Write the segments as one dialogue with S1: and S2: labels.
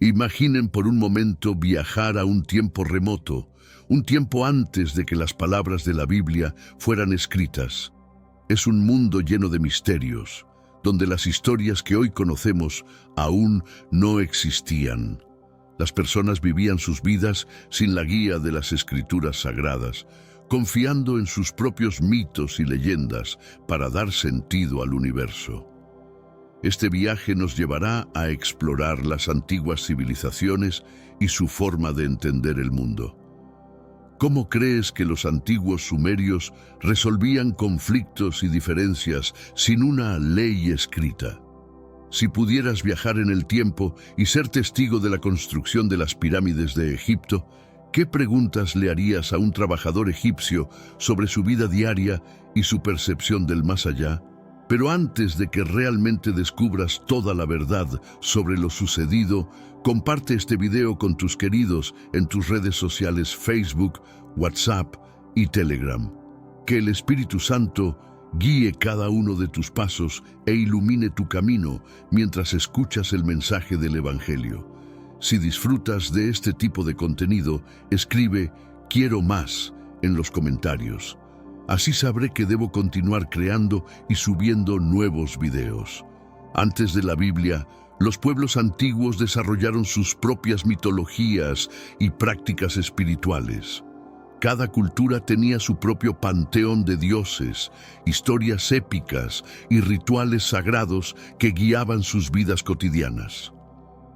S1: Imaginen por un momento viajar a un tiempo remoto, un tiempo antes de que las palabras de la Biblia fueran escritas. Es un mundo lleno de misterios, donde las historias que hoy conocemos aún no existían. Las personas vivían sus vidas sin la guía de las escrituras sagradas, confiando en sus propios mitos y leyendas para dar sentido al universo. Este viaje nos llevará a explorar las antiguas civilizaciones y su forma de entender el mundo. ¿Cómo crees que los antiguos sumerios resolvían conflictos y diferencias sin una ley escrita? Si pudieras viajar en el tiempo y ser testigo de la construcción de las pirámides de Egipto, ¿qué preguntas le harías a un trabajador egipcio sobre su vida diaria y su percepción del más allá? Pero antes de que realmente descubras toda la verdad sobre lo sucedido, comparte este video con tus queridos en tus redes sociales Facebook, WhatsApp y Telegram. Que el Espíritu Santo guíe cada uno de tus pasos e ilumine tu camino mientras escuchas el mensaje del Evangelio. Si disfrutas de este tipo de contenido, escribe "Quiero más" en los comentarios. Así sabré que debo continuar creando y subiendo nuevos videos. Antes de la Biblia, los pueblos antiguos desarrollaron sus propias mitologías y prácticas espirituales. Cada cultura tenía su propio panteón de dioses, historias épicas y rituales sagrados que guiaban sus vidas cotidianas.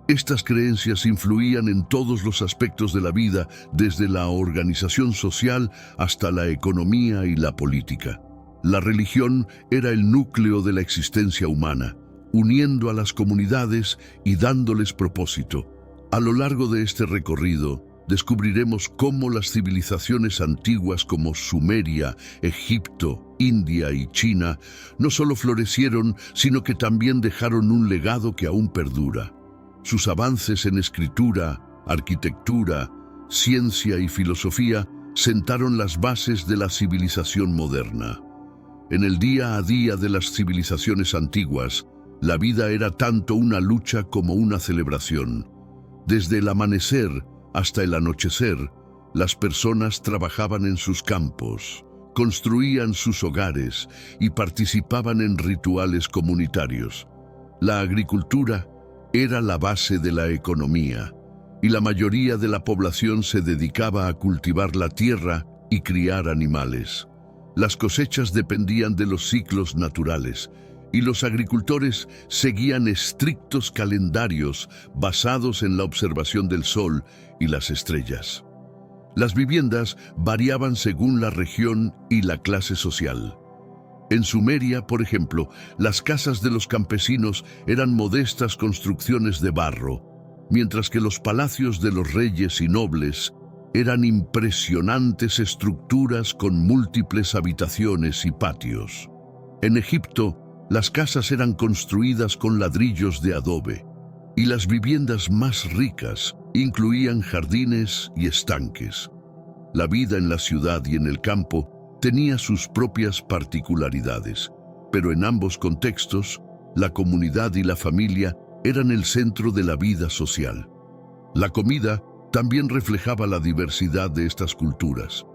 S1: Estas creencias influían en todos los aspectos de la vida, desde la organización social hasta la economía y la política. La religión era el núcleo de la existencia humana, uniendo a las comunidades y dándoles propósito. A lo largo de este recorrido, descubriremos cómo las civilizaciones antiguas como Sumeria, Egipto, India y China no solo florecieron, sino que también dejaron un legado que aún perdura. Sus avances en escritura, arquitectura, ciencia y filosofía sentaron las bases de la civilización moderna. En el día a día de las civilizaciones antiguas, la vida era tanto una lucha como una celebración. Desde el amanecer hasta el anochecer, las personas trabajaban en sus campos, construían sus hogares y participaban en rituales comunitarios. La agricultura era la base de la economía, y la mayoría de la población se dedicaba a cultivar la tierra y criar animales. Las cosechas dependían de los ciclos naturales, y los agricultores seguían estrictos calendarios basados en la observación del sol y las estrellas. Las viviendas variaban según la región y la clase social. En Sumeria, por ejemplo, las casas de los campesinos eran modestas construcciones de barro, mientras que los palacios de los reyes y nobles eran impresionantes estructuras con múltiples habitaciones y patios. En Egipto, las casas eran construidas con ladrillos de adobe, y las viviendas más ricas incluían jardines y estanques. La vida en la ciudad y en el campo tenía sus propias particularidades, pero en ambos contextos, la comunidad y la familia eran el centro de la vida social. La comida también reflejaba la diversidad de estas culturas.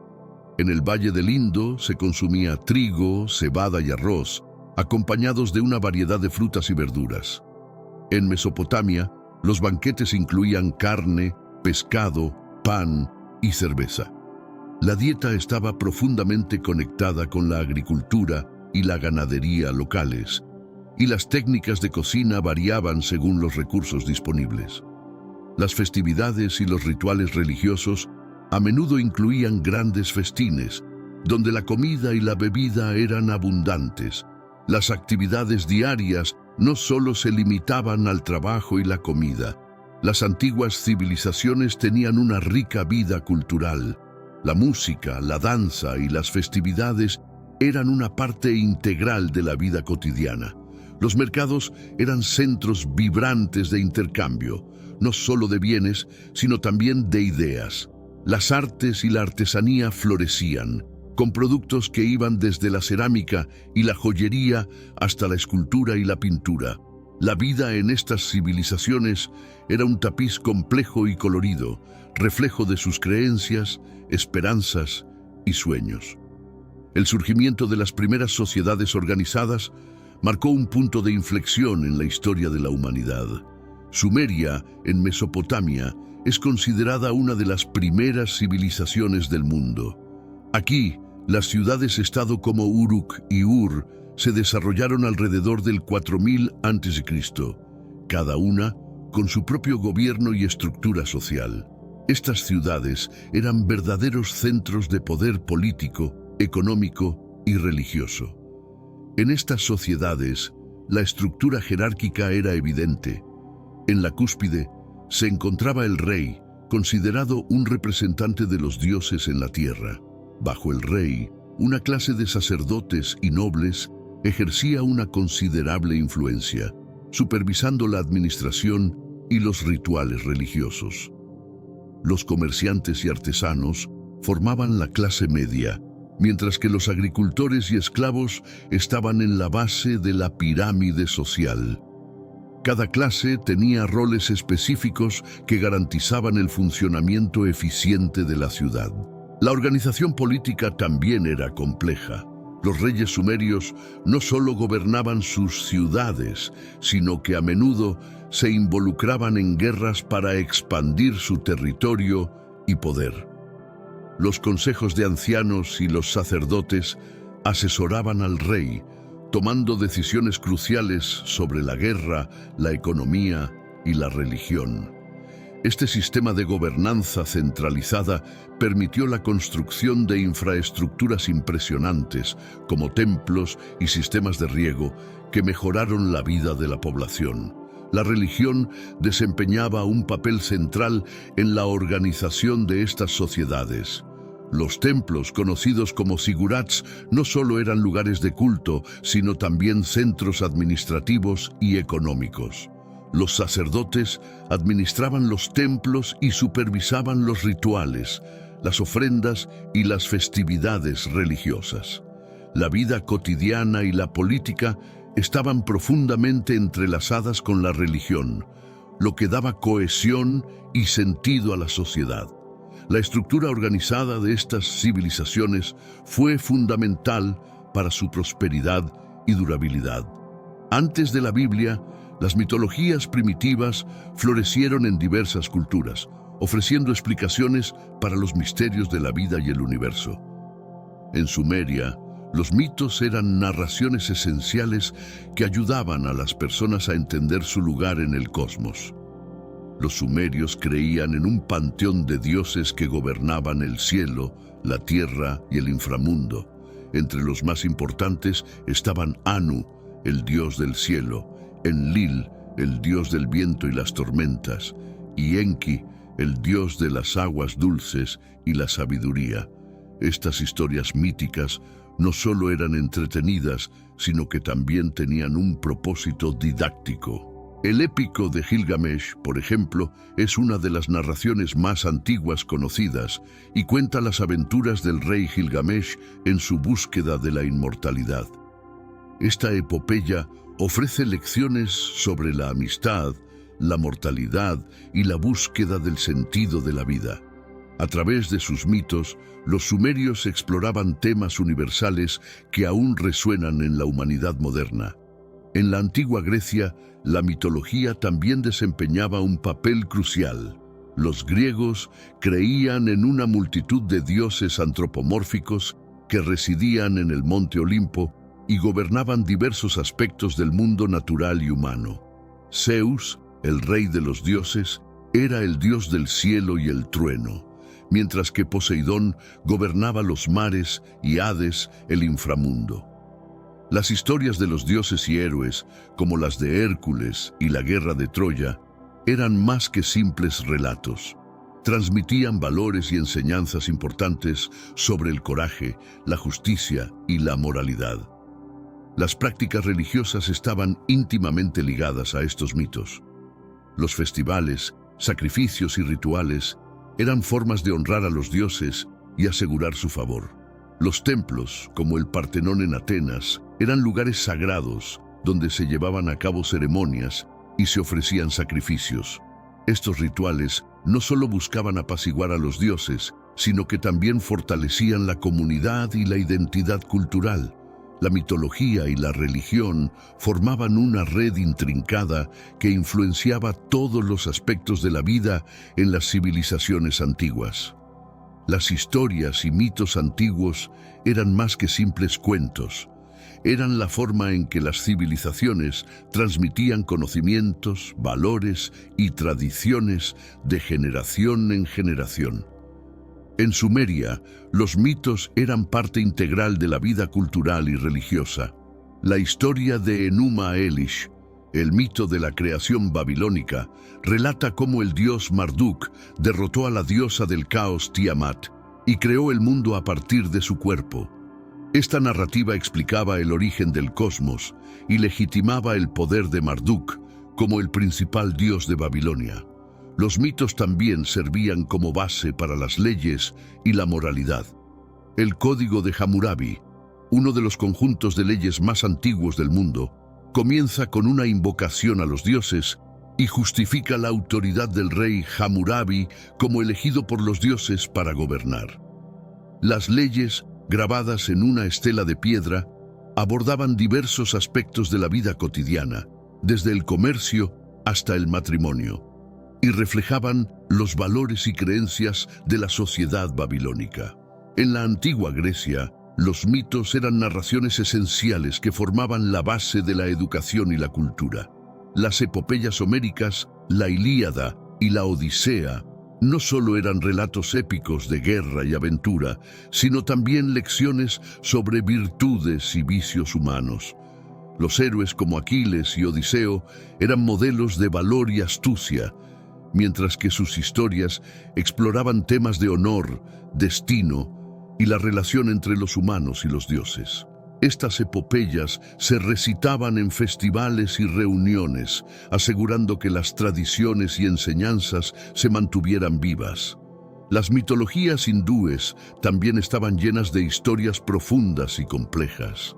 S1: En el Valle del Indo se consumía trigo, cebada y arroz, acompañados de una variedad de frutas y verduras. En Mesopotamia, los banquetes incluían carne, pescado, pan y cerveza. La dieta estaba profundamente conectada con la agricultura y la ganadería locales, y las técnicas de cocina variaban según los recursos disponibles. Las festividades y los rituales religiosos a menudo incluían grandes festines, donde la comida y la bebida eran abundantes. Las actividades diarias no solo se limitaban al trabajo y la comida. Las antiguas civilizaciones tenían una rica vida cultural. La música, la danza y las festividades eran una parte integral de la vida cotidiana. Los mercados eran centros vibrantes de intercambio, no solo de bienes, sino también de ideas. Las artes y la artesanía florecían, con productos que iban desde la cerámica y la joyería hasta la escultura y la pintura. La vida en estas civilizaciones era un tapiz complejo y colorido, reflejo de sus creencias, esperanzas y sueños. El surgimiento de las primeras sociedades organizadas marcó un punto de inflexión en la historia de la humanidad. Sumeria, en Mesopotamia, es considerada una de las primeras civilizaciones del mundo. Aquí, las ciudades-estado como Uruk y Ur se desarrollaron alrededor del 4000 a.C., cada una con su propio gobierno y estructura social. Estas ciudades eran verdaderos centros de poder político, económico y religioso. En estas sociedades, la estructura jerárquica era evidente. En la cúspide se encontraba el rey, considerado un representante de los dioses en la tierra. Bajo el rey, una clase de sacerdotes y nobles ejercía una considerable influencia, supervisando la administración y los rituales religiosos. Los comerciantes y artesanos formaban la clase media, mientras que los agricultores y esclavos estaban en la base de la pirámide social. Cada clase tenía roles específicos que garantizaban el funcionamiento eficiente de la ciudad. La organización política también era compleja. Los reyes sumerios no solo gobernaban sus ciudades, sino que a menudo se involucraban en guerras para expandir su territorio y poder. Los consejos de ancianos y los sacerdotes asesoraban al rey, tomando decisiones cruciales sobre la guerra, la economía y la religión. Este sistema de gobernanza centralizada permitió la construcción de infraestructuras impresionantes, como templos y sistemas de riego, que mejoraron la vida de la población. La religión desempeñaba un papel central en la organización de estas sociedades. Los templos, conocidos como zigurats, no solo eran lugares de culto, sino también centros administrativos y económicos. Los sacerdotes administraban los templos y supervisaban los rituales, las ofrendas y las festividades religiosas. La vida cotidiana y la política estaban profundamente entrelazadas con la religión, lo que daba cohesión y sentido a la sociedad. La estructura organizada de estas civilizaciones fue fundamental para su prosperidad y durabilidad. Antes de la Biblia, las mitologías primitivas florecieron en diversas culturas, ofreciendo explicaciones para los misterios de la vida y el universo. En Sumeria, los mitos eran narraciones esenciales que ayudaban a las personas a entender su lugar en el cosmos. Los sumerios creían en un panteón de dioses que gobernaban el cielo, la tierra y el inframundo. Entre los más importantes estaban Anu, el dios del cielo, Enlil, el dios del viento y las tormentas, y Enki, el dios de las aguas dulces y la sabiduría. Estas historias míticas no solo eran entretenidas, sino que también tenían un propósito didáctico. El épico de Gilgamesh, por ejemplo, es una de las narraciones más antiguas conocidas y cuenta las aventuras del rey Gilgamesh en su búsqueda de la inmortalidad. Esta epopeya ofrece lecciones sobre la amistad, la mortalidad y la búsqueda del sentido de la vida. A través de sus mitos, los sumerios exploraban temas universales que aún resuenan en la humanidad moderna. En la antigua Grecia, la mitología también desempeñaba un papel crucial. Los griegos creían en una multitud de dioses antropomórficos que residían en el monte Olimpo y gobernaban diversos aspectos del mundo natural y humano. Zeus, el rey de los dioses, era el dios del cielo y el trueno, mientras que Poseidón gobernaba los mares y Hades el inframundo. Las historias de los dioses y héroes, como las de Hércules y la guerra de Troya, eran más que simples relatos. Transmitían valores y enseñanzas importantes sobre el coraje, la justicia y la moralidad. Las prácticas religiosas estaban íntimamente ligadas a estos mitos. Los festivales, sacrificios y rituales eran formas de honrar a los dioses y asegurar su favor. Los templos, como el Partenón en Atenas, eran lugares sagrados donde se llevaban a cabo ceremonias y se ofrecían sacrificios. Estos rituales no solo buscaban apaciguar a los dioses, sino que también fortalecían la comunidad y la identidad cultural. La mitología y la religión formaban una red intrincada que influenciaba todos los aspectos de la vida en las civilizaciones antiguas. Las historias y mitos antiguos eran más que simples cuentos. Eran la forma en que las civilizaciones transmitían conocimientos, valores y tradiciones de generación en generación. En Sumeria, los mitos eran parte integral de la vida cultural y religiosa. La historia de Enuma Elish, el mito de la creación babilónica, relata cómo el dios Marduk derrotó a la diosa del caos Tiamat y creó el mundo a partir de su cuerpo. Esta narrativa explicaba el origen del cosmos y legitimaba el poder de Marduk como el principal dios de Babilonia. Los mitos también servían como base para las leyes y la moralidad. El Código de Hammurabi, uno de los conjuntos de leyes más antiguos del mundo, comienza con una invocación a los dioses y justifica la autoridad del rey Hammurabi como elegido por los dioses para gobernar. Las leyes, grabadas en una estela de piedra, abordaban diversos aspectos de la vida cotidiana, desde el comercio hasta el matrimonio, y reflejaban los valores y creencias de la sociedad babilónica. En la antigua Grecia, los mitos eran narraciones esenciales que formaban la base de la educación y la cultura. Las epopeyas homéricas, la Ilíada y la Odisea, no solo eran relatos épicos de guerra y aventura, sino también lecciones sobre virtudes y vicios humanos. Los héroes como Aquiles y Odiseo eran modelos de valor y astucia, mientras que sus historias exploraban temas de honor, destino y la relación entre los humanos y los dioses. Estas epopeyas se recitaban en festivales y reuniones, asegurando que las tradiciones y enseñanzas se mantuvieran vivas. Las mitologías hindúes también estaban llenas de historias profundas y complejas.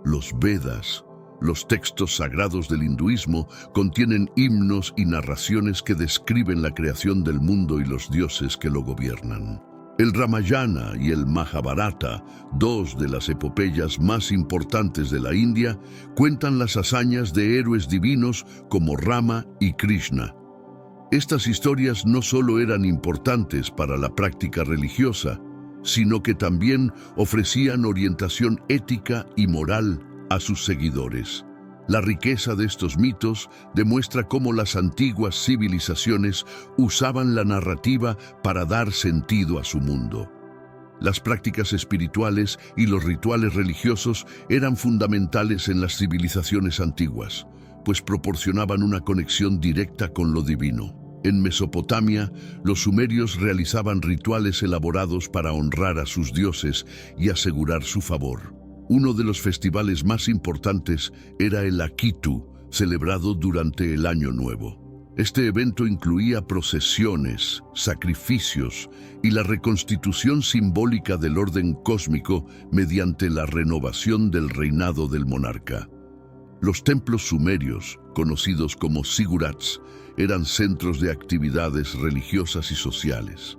S1: Los Vedas, los textos sagrados del hinduismo, contienen himnos y narraciones que describen la creación del mundo y los dioses que lo gobiernan. El Ramayana y el Mahabharata, dos de las epopeyas más importantes de la India, cuentan las hazañas de héroes divinos como Rama y Krishna. Estas historias no solo eran importantes para la práctica religiosa, sino que también ofrecían orientación ética y moral a sus seguidores. La riqueza de estos mitos demuestra cómo las antiguas civilizaciones usaban la narrativa para dar sentido a su mundo. Las prácticas espirituales y los rituales religiosos eran fundamentales en las civilizaciones antiguas, pues proporcionaban una conexión directa con lo divino. En Mesopotamia, los sumerios realizaban rituales elaborados para honrar a sus dioses y asegurar su favor. Uno de los festivales más importantes era el Akitu, celebrado durante el Año Nuevo. Este evento incluía procesiones, sacrificios y la reconstitución simbólica del orden cósmico mediante la renovación del reinado del monarca. Los templos sumerios, conocidos como zigurats, eran centros de actividades religiosas y sociales.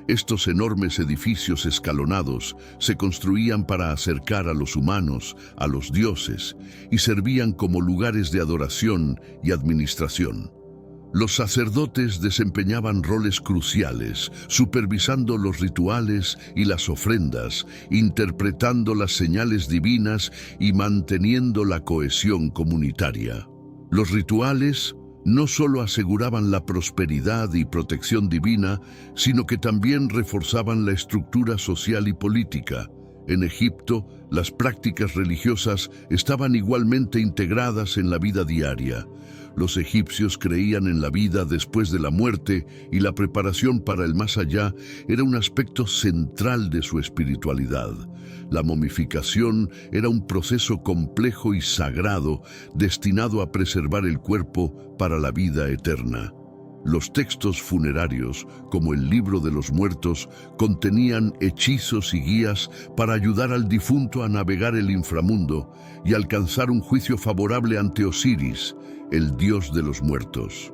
S1: Estos enormes edificios escalonados se construían para acercar a los humanos a los dioses y servían como lugares de adoración y administración. Los sacerdotes desempeñaban roles cruciales, supervisando los rituales y las ofrendas, interpretando las señales divinas y manteniendo la cohesión comunitaria. Los rituales no solo aseguraban la prosperidad y protección divina, sino que también reforzaban la estructura social y política. En Egipto, las prácticas religiosas estaban igualmente integradas en la vida diaria. Los egipcios creían en la vida después de la muerte y la preparación para el más allá era un aspecto central de su espiritualidad. La momificación era un proceso complejo y sagrado destinado a preservar el cuerpo para la vida eterna. Los textos funerarios, como el Libro de los Muertos, contenían hechizos y guías para ayudar al difunto a navegar el inframundo y alcanzar un juicio favorable ante Osiris, el dios de los muertos.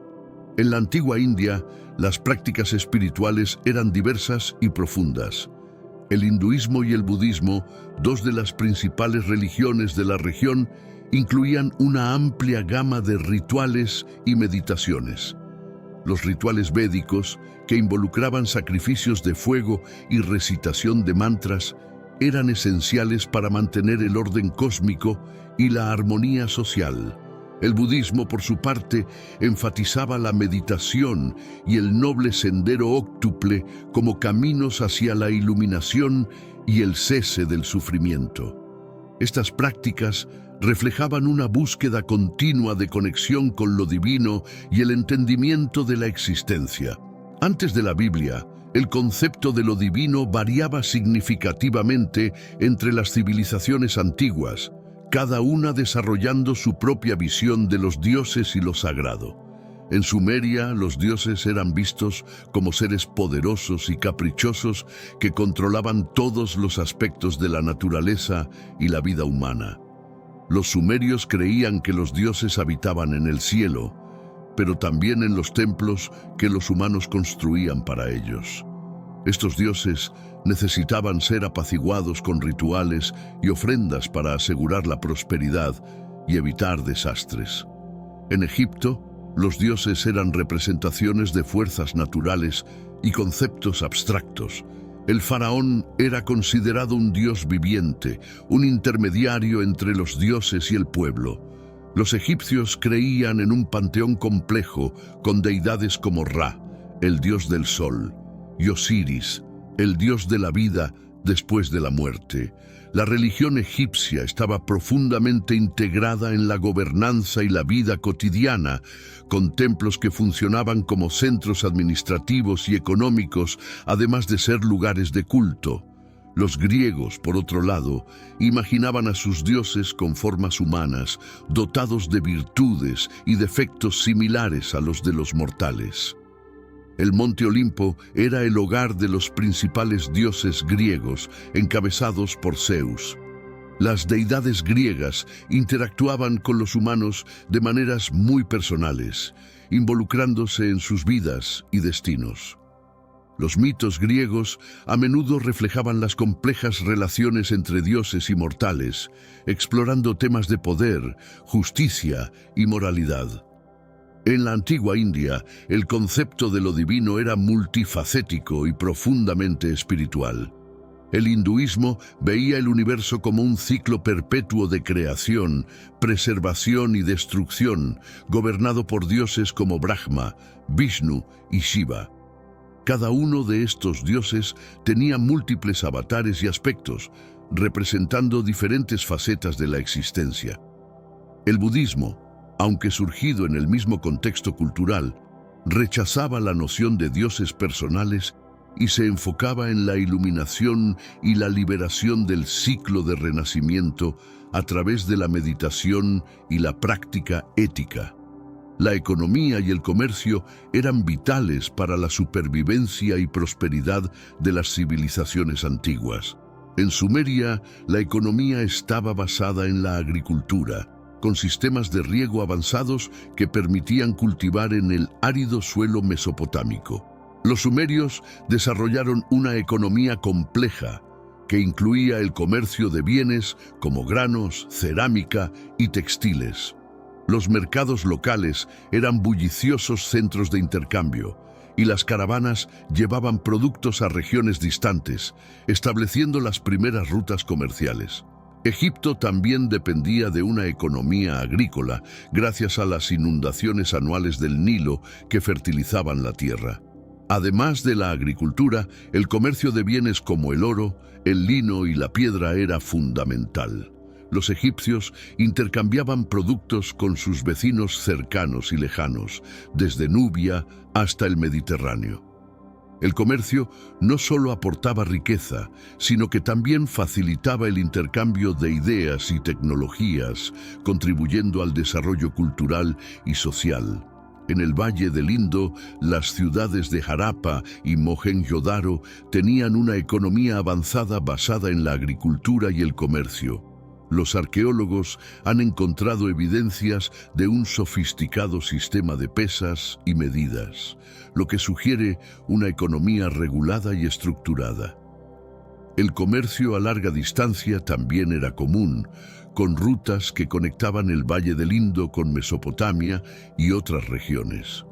S1: En la antigua India, las prácticas espirituales eran diversas y profundas. El hinduismo y el budismo, dos de las principales religiones de la región, incluían una amplia gama de rituales y meditaciones. Los rituales védicos, que involucraban sacrificios de fuego y recitación de mantras, eran esenciales para mantener el orden cósmico y la armonía social. El budismo, por su parte, enfatizaba la meditación y el noble sendero óctuple como caminos hacia la iluminación y el cese del sufrimiento. Estas prácticas reflejaban una búsqueda continua de conexión con lo divino y el entendimiento de la existencia. Antes de la Biblia, el concepto de lo divino variaba significativamente entre las civilizaciones antiguas, cada una desarrollando su propia visión de los dioses y lo sagrado. En Sumeria, los dioses eran vistos como seres poderosos y caprichosos que controlaban todos los aspectos de la naturaleza y la vida humana. Los sumerios creían que los dioses habitaban en el cielo, pero también en los templos que los humanos construían para ellos. Estos dioses necesitaban ser apaciguados con rituales y ofrendas para asegurar la prosperidad y evitar desastres. En Egipto, los dioses eran representaciones de fuerzas naturales y conceptos abstractos. El faraón era considerado un dios viviente, un intermediario entre los dioses y el pueblo. Los egipcios creían en un panteón complejo con deidades como Ra, el dios del sol, y Osiris, el dios de la vida después de la muerte. La religión egipcia estaba profundamente integrada en la gobernanza y la vida cotidiana, con templos que funcionaban como centros administrativos y económicos, además de ser lugares de culto. Los griegos, por otro lado, imaginaban a sus dioses con formas humanas, dotados de virtudes y defectos similares a los de los mortales. El monte Olimpo era el hogar de los principales dioses griegos, encabezados por Zeus. Las deidades griegas interactuaban con los humanos de maneras muy personales, involucrándose en sus vidas y destinos. Los mitos griegos a menudo reflejaban las complejas relaciones entre dioses y mortales, explorando temas de poder, justicia y moralidad. En la antigua India, el concepto de lo divino era multifacético y profundamente espiritual. El hinduismo veía el universo como un ciclo perpetuo de creación, preservación y destrucción, gobernado por dioses como Brahma, Vishnu y Shiva. Cada uno de estos dioses tenía múltiples avatares y aspectos, representando diferentes facetas de la existencia. El budismo, aunque surgido en el mismo contexto cultural, rechazaba la noción de dioses personales y se enfocaba en la iluminación y la liberación del ciclo de renacimiento a través de la meditación y la práctica ética. La economía y el comercio eran vitales para la supervivencia y prosperidad de las civilizaciones antiguas. En Sumeria, la economía estaba basada en la agricultura, con sistemas de riego avanzados que permitían cultivar en el árido suelo mesopotámico. Los sumerios desarrollaron una economía compleja que incluía el comercio de bienes como granos, cerámica y textiles. Los mercados locales eran bulliciosos centros de intercambio, y las caravanas llevaban productos a regiones distantes, estableciendo las primeras rutas comerciales. Egipto también dependía de una economía agrícola gracias a las inundaciones anuales del Nilo que fertilizaban la tierra. Además de la agricultura, el comercio de bienes como el oro, el lino y la piedra era fundamental. Los egipcios intercambiaban productos con sus vecinos cercanos y lejanos, desde Nubia hasta el Mediterráneo. El comercio no solo aportaba riqueza, sino que también facilitaba el intercambio de ideas y tecnologías, contribuyendo al desarrollo cultural y social. En el Valle del Indo, las ciudades de Harappa y Mohenjo-Daro tenían una economía avanzada basada en la agricultura y el comercio. Los arqueólogos han encontrado evidencias de un sofisticado sistema de pesas y medidas, lo que sugiere una economía regulada y estructurada. El comercio a larga distancia también era común, con rutas que conectaban el Valle del Indo con Mesopotamia y otras regiones.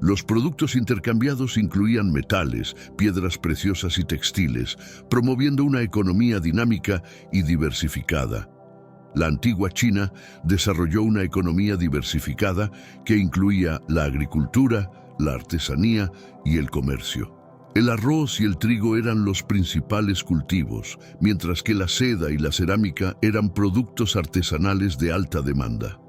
S1: Los productos intercambiados incluían metales, piedras preciosas y textiles, promoviendo una economía dinámica y diversificada. La antigua China desarrolló una economía diversificada que incluía la agricultura, la artesanía y el comercio. El arroz y el trigo eran los principales cultivos, mientras que la seda y la cerámica eran productos artesanales de alta demanda.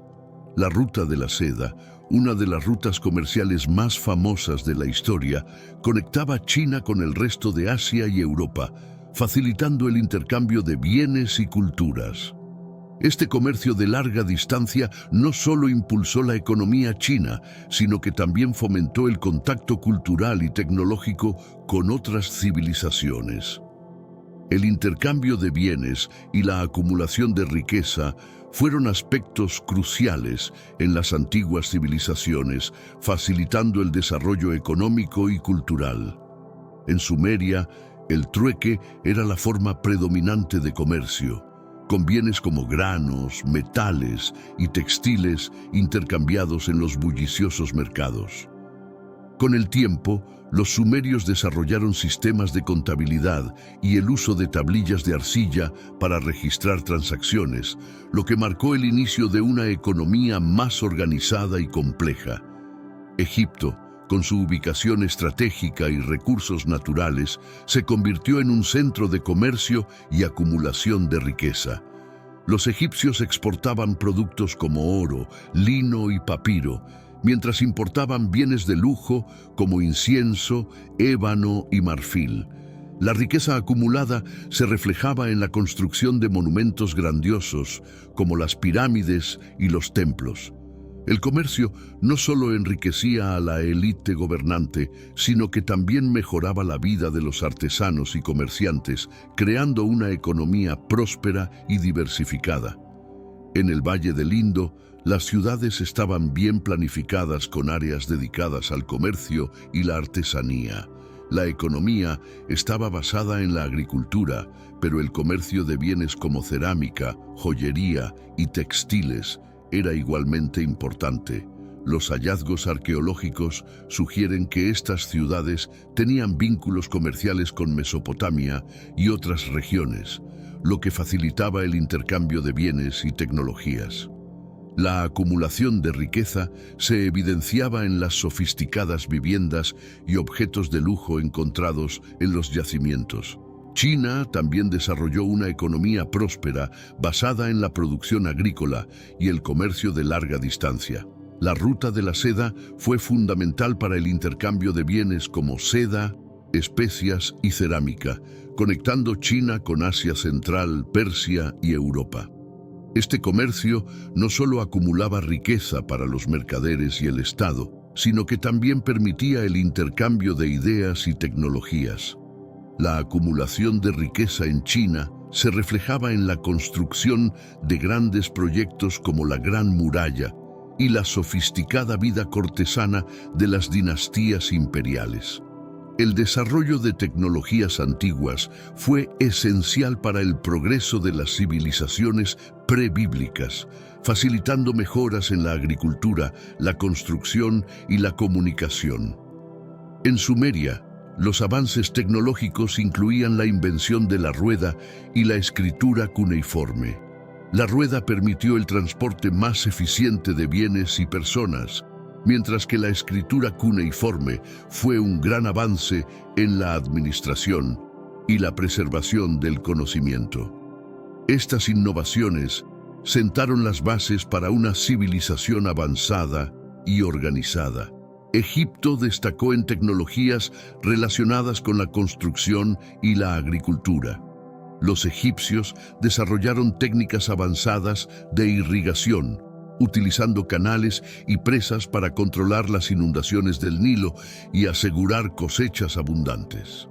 S1: La ruta de la seda, una de las rutas comerciales más famosas de la historia, conectaba China con el resto de Asia y Europa, facilitando el intercambio de bienes y culturas. Este comercio de larga distancia no solo impulsó la economía china, sino que también fomentó el contacto cultural y tecnológico con otras civilizaciones. El intercambio de bienes y la acumulación de riqueza fueron aspectos cruciales en las antiguas civilizaciones, facilitando el desarrollo económico y cultural. En Sumeria, el trueque era la forma predominante de comercio, con bienes como granos, metales y textiles intercambiados en los bulliciosos mercados. Con el tiempo, los sumerios desarrollaron sistemas de contabilidad y el uso de tablillas de arcilla para registrar transacciones, lo que marcó el inicio de una economía más organizada y compleja. Egipto, con su ubicación estratégica y recursos naturales, se convirtió en un centro de comercio y acumulación de riqueza. Los egipcios exportaban productos como oro, lino y papiro, mientras importaban bienes de lujo como incienso, ébano y marfil. La riqueza acumulada se reflejaba en la construcción de monumentos grandiosos, como las pirámides y los templos. El comercio no solo enriquecía a la élite gobernante, sino que también mejoraba la vida de los artesanos y comerciantes, creando una economía próspera y diversificada. En el Valle del Indo, las ciudades estaban bien planificadas con áreas dedicadas al comercio y la artesanía. La economía estaba basada en la agricultura, pero el comercio de bienes como cerámica, joyería y textiles era igualmente importante. Los hallazgos arqueológicos sugieren que estas ciudades tenían vínculos comerciales con Mesopotamia y otras regiones, lo que facilitaba el intercambio de bienes y tecnologías. La acumulación de riqueza se evidenciaba en las sofisticadas viviendas y objetos de lujo encontrados en los yacimientos. China también desarrolló una economía próspera basada en la producción agrícola y el comercio de larga distancia. La ruta de la seda fue fundamental para el intercambio de bienes como seda, especias y cerámica, conectando China con Asia Central, Persia y Europa. Este comercio no solo acumulaba riqueza para los mercaderes y el Estado, sino que también permitía el intercambio de ideas y tecnologías. La acumulación de riqueza en China se reflejaba en la construcción de grandes proyectos como la Gran Muralla y la sofisticada vida cortesana de las dinastías imperiales. El desarrollo de tecnologías antiguas fue esencial para el progreso de las civilizaciones prebíblicas, facilitando mejoras en la agricultura, la construcción y la comunicación. En Sumeria, los avances tecnológicos incluían la invención de la rueda y la escritura cuneiforme. La rueda permitió el transporte más eficiente de bienes y personas, mientras que la escritura cuneiforme fue un gran avance en la administración y la preservación del conocimiento. Estas innovaciones sentaron las bases para una civilización avanzada y organizada. Egipto destacó en tecnologías relacionadas con la construcción y la agricultura. Los egipcios desarrollaron técnicas avanzadas de irrigación, utilizando canales y presas para controlar las inundaciones del Nilo y asegurar cosechas abundantes.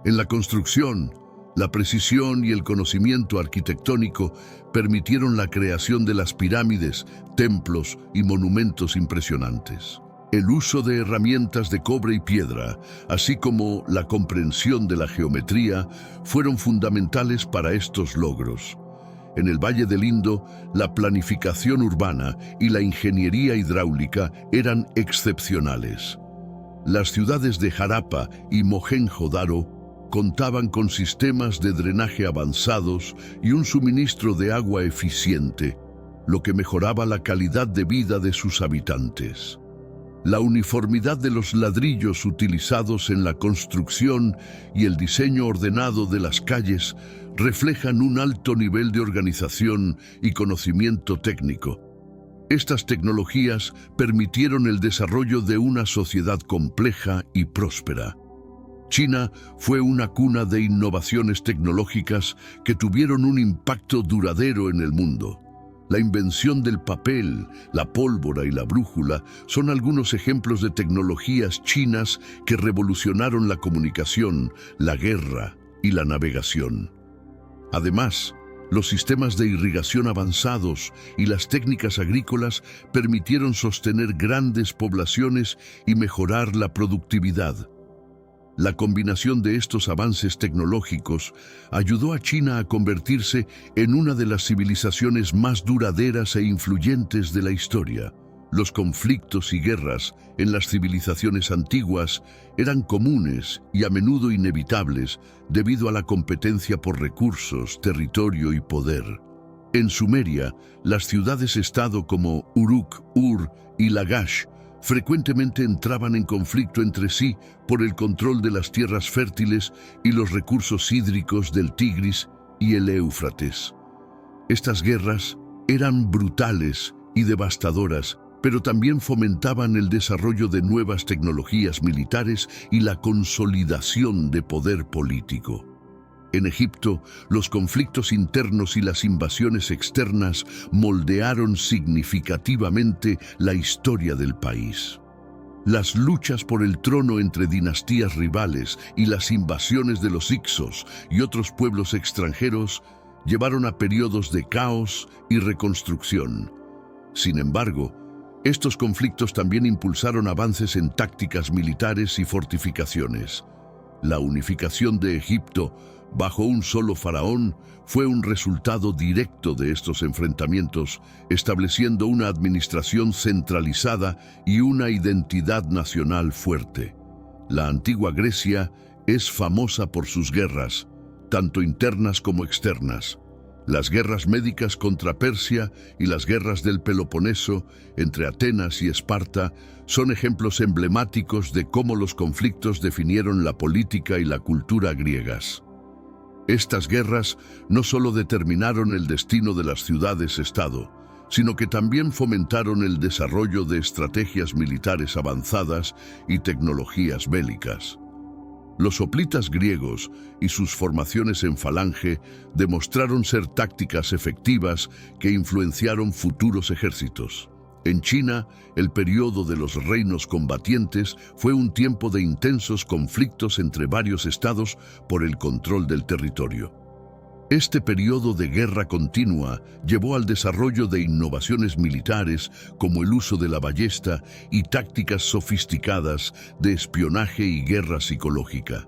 S1: En la construcción, la precisión y el conocimiento arquitectónico permitieron la creación de las pirámides, templos y monumentos impresionantes. El uso de herramientas de cobre y piedra, así como la comprensión de la geometría, fueron fundamentales para estos logros. En el Valle del Indo, la planificación urbana y la ingeniería hidráulica eran excepcionales. Las ciudades de Harappa y Mohenjo-Daro contaban con sistemas de drenaje avanzados y un suministro de agua eficiente, lo que mejoraba la calidad de vida de sus habitantes. La uniformidad de los ladrillos utilizados en la construcción y el diseño ordenado de las calles reflejan un alto nivel de organización y conocimiento técnico. Estas tecnologías permitieron el desarrollo de una sociedad compleja y próspera. China fue una cuna de innovaciones tecnológicas que tuvieron un impacto duradero en el mundo. La invención del papel, la pólvora y la brújula son algunos ejemplos de tecnologías chinas que revolucionaron la comunicación, la guerra y la navegación. Además, los sistemas de irrigación avanzados y las técnicas agrícolas permitieron sostener grandes poblaciones y mejorar la productividad. La combinación de estos avances tecnológicos ayudó a China a convertirse en una de las civilizaciones más duraderas e influyentes de la historia. Los conflictos y guerras en las civilizaciones antiguas eran comunes y a menudo inevitables debido a la competencia por recursos, territorio y poder. En Sumeria, las ciudades-estado como Uruk, Ur y Lagash frecuentemente entraban en conflicto entre sí por el control de las tierras fértiles y los recursos hídricos del Tigris y el Éufrates. Estas guerras eran brutales y devastadoras, pero también fomentaban el desarrollo de nuevas tecnologías militares y la consolidación de poder político. En Egipto, los conflictos internos y las invasiones externas moldearon significativamente la historia del país. Las luchas por el trono entre dinastías rivales y las invasiones de los Hicsos y otros pueblos extranjeros llevaron a periodos de caos y reconstrucción. Sin embargo, estos conflictos también impulsaron avances en tácticas militares y fortificaciones. La unificación de Egipto bajo un solo faraón fue un resultado directo de estos enfrentamientos, estableciendo una administración centralizada y una identidad nacional fuerte. La antigua Grecia es famosa por sus guerras, tanto internas como externas. Las guerras médicas contra Persia y las guerras del Peloponeso entre Atenas y Esparta son ejemplos emblemáticos de cómo los conflictos definieron la política y la cultura griegas. Estas guerras no solo determinaron el destino de las ciudades-estado, sino que también fomentaron el desarrollo de estrategias militares avanzadas y tecnologías bélicas. Los hoplitas griegos y sus formaciones en falange demostraron ser tácticas efectivas que influenciaron futuros ejércitos. En China, el periodo de los reinos combatientes fue un tiempo de intensos conflictos entre varios estados por el control del territorio. Este periodo de guerra continua llevó al desarrollo de innovaciones militares como el uso de la ballesta y tácticas sofisticadas de espionaje y guerra psicológica.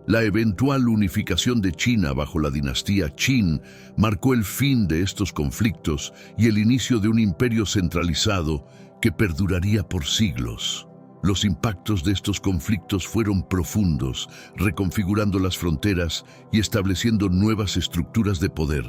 S1: La eventual unificación de China bajo la dinastía Qin marcó el fin de estos conflictos y el inicio de un imperio centralizado que perduraría por siglos. Los impactos de estos conflictos fueron profundos, reconfigurando las fronteras y estableciendo nuevas estructuras de poder.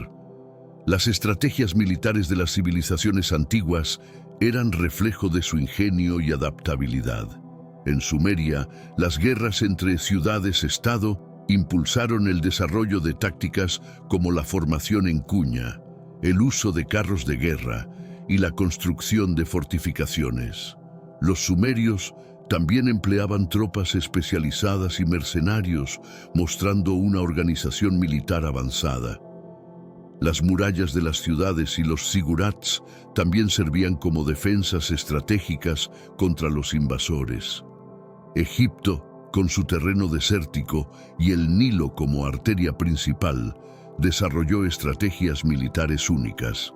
S1: Las estrategias militares de las civilizaciones antiguas eran reflejo de su ingenio y adaptabilidad. En Sumeria, las guerras entre ciudades-estado impulsaron el desarrollo de tácticas como la formación en cuña, el uso de carros de guerra y la construcción de fortificaciones. Los sumerios también empleaban tropas especializadas y mercenarios, mostrando una organización militar avanzada. Las murallas de las ciudades y los zigurats también servían como defensas estratégicas contra los invasores. Egipto, con su terreno desértico y el Nilo como arteria principal, desarrolló estrategias militares únicas.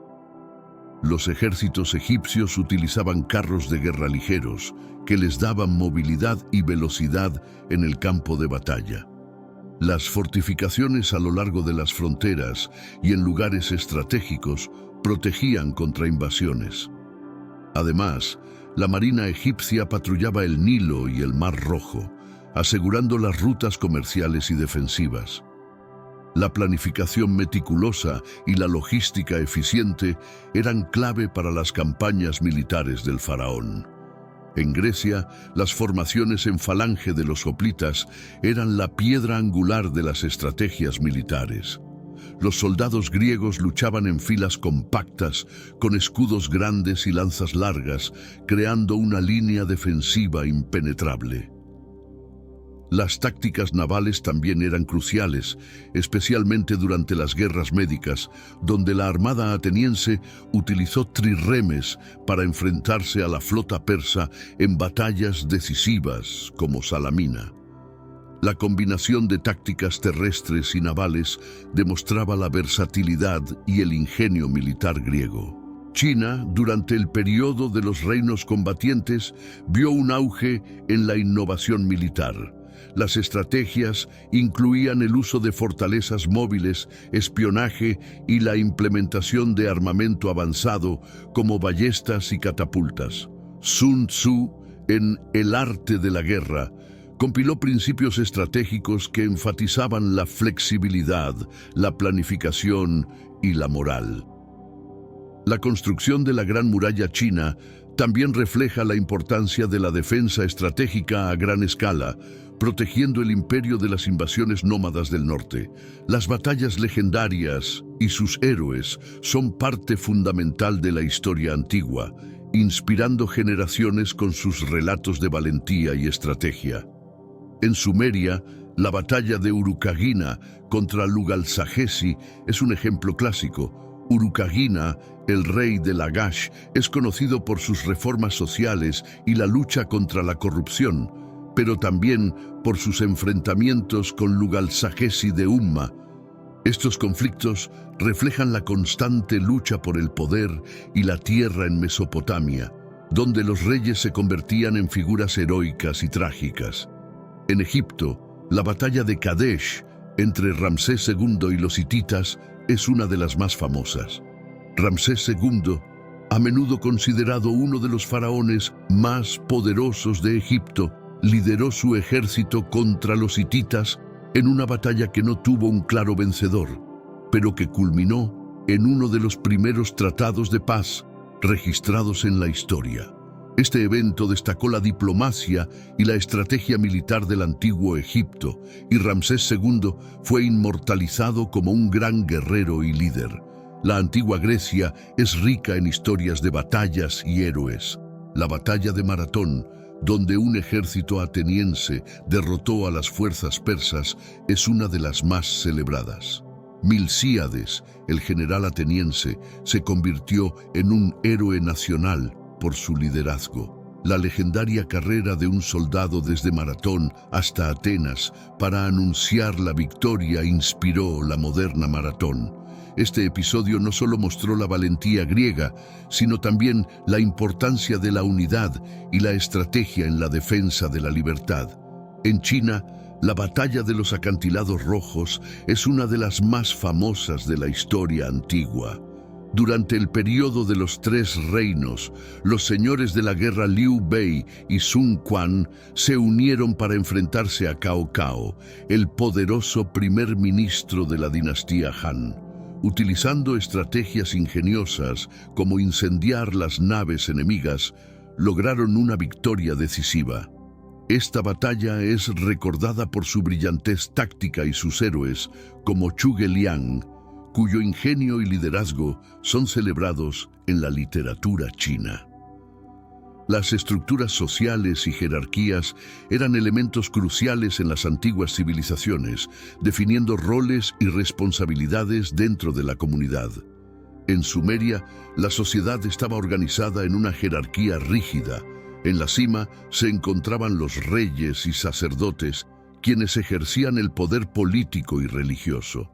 S1: Los ejércitos egipcios utilizaban carros de guerra ligeros que les daban movilidad y velocidad en el campo de batalla. Las fortificaciones a lo largo de las fronteras y en lugares estratégicos protegían contra invasiones. Además, la marina egipcia patrullaba el Nilo y el Mar Rojo, asegurando las rutas comerciales y defensivas. La planificación meticulosa y la logística eficiente eran clave para las campañas militares del faraón. En Grecia, las formaciones en falange de los hoplitas eran la piedra angular de las estrategias militares. Los soldados griegos luchaban en filas compactas, con escudos grandes y lanzas largas, creando una línea defensiva impenetrable. Las tácticas navales también eran cruciales, especialmente durante las guerras médicas, donde la armada ateniense utilizó trirremes para enfrentarse a la flota persa en batallas decisivas como Salamina. La combinación de tácticas terrestres y navales demostraba la versatilidad y el ingenio militar griego. China, durante el periodo de los reinos combatientes, vio un auge en la innovación militar. Las estrategias incluían el uso de fortalezas móviles, espionaje y la implementación de armamento avanzado como ballestas y catapultas. Sun Tzu, en El arte de la guerra, compiló principios estratégicos que enfatizaban la flexibilidad, la planificación y la moral. La construcción de la Gran Muralla China también refleja la importancia de la defensa estratégica a gran escala, protegiendo el imperio de las invasiones nómadas del norte. Las batallas legendarias y sus héroes son parte fundamental de la historia antigua, inspirando generaciones con sus relatos de valentía y estrategia. En Sumeria, la batalla de Urukagina contra Lugalsagesi es un ejemplo clásico. Urukagina, el rey de Lagash, es conocido por sus reformas sociales y la lucha contra la corrupción, pero también por sus enfrentamientos con Lugalsagesi de Umma. Estos conflictos reflejan la constante lucha por el poder y la tierra en Mesopotamia, donde los reyes se convertían en figuras heroicas y trágicas. En Egipto, la batalla de Kadesh entre Ramsés II y los hititas es una de las más famosas. Ramsés II, a menudo considerado uno de los faraones más poderosos de Egipto, lideró su ejército contra los hititas en una batalla que no tuvo un claro vencedor, pero que culminó en uno de los primeros tratados de paz registrados en la historia. Este evento destacó la diplomacia y la estrategia militar del antiguo Egipto, y Ramsés II fue inmortalizado como un gran guerrero y líder. La antigua Grecia es rica en historias de batallas y héroes. La batalla de Maratón, donde un ejército ateniense derrotó a las fuerzas persas, es una de las más celebradas. Milcíades, el general ateniense, se convirtió en un héroe nacional por su liderazgo. La legendaria carrera de un soldado desde Maratón hasta Atenas para anunciar la victoria inspiró la moderna maratón. Este episodio no solo mostró la valentía griega, sino también la importancia de la unidad y la estrategia en la defensa de la libertad. En China, la batalla de los acantilados rojos es una de las más famosas de la historia antigua. Durante el periodo de los Tres Reinos, los señores de la guerra Liu Bei y Sun Quan se unieron para enfrentarse a Cao Cao, el poderoso primer ministro de la dinastía Han. Utilizando estrategias ingeniosas como incendiar las naves enemigas, lograron una victoria decisiva. Esta batalla es recordada por su brillantez táctica y sus héroes como Zhuge Liang, cuyo ingenio y liderazgo son celebrados en la literatura china. Las estructuras sociales y jerarquías eran elementos cruciales en las antiguas civilizaciones, definiendo roles y responsabilidades dentro de la comunidad. En Sumeria, la sociedad estaba organizada en una jerarquía rígida. En la cima se encontraban los reyes y sacerdotes, quienes ejercían el poder político y religioso.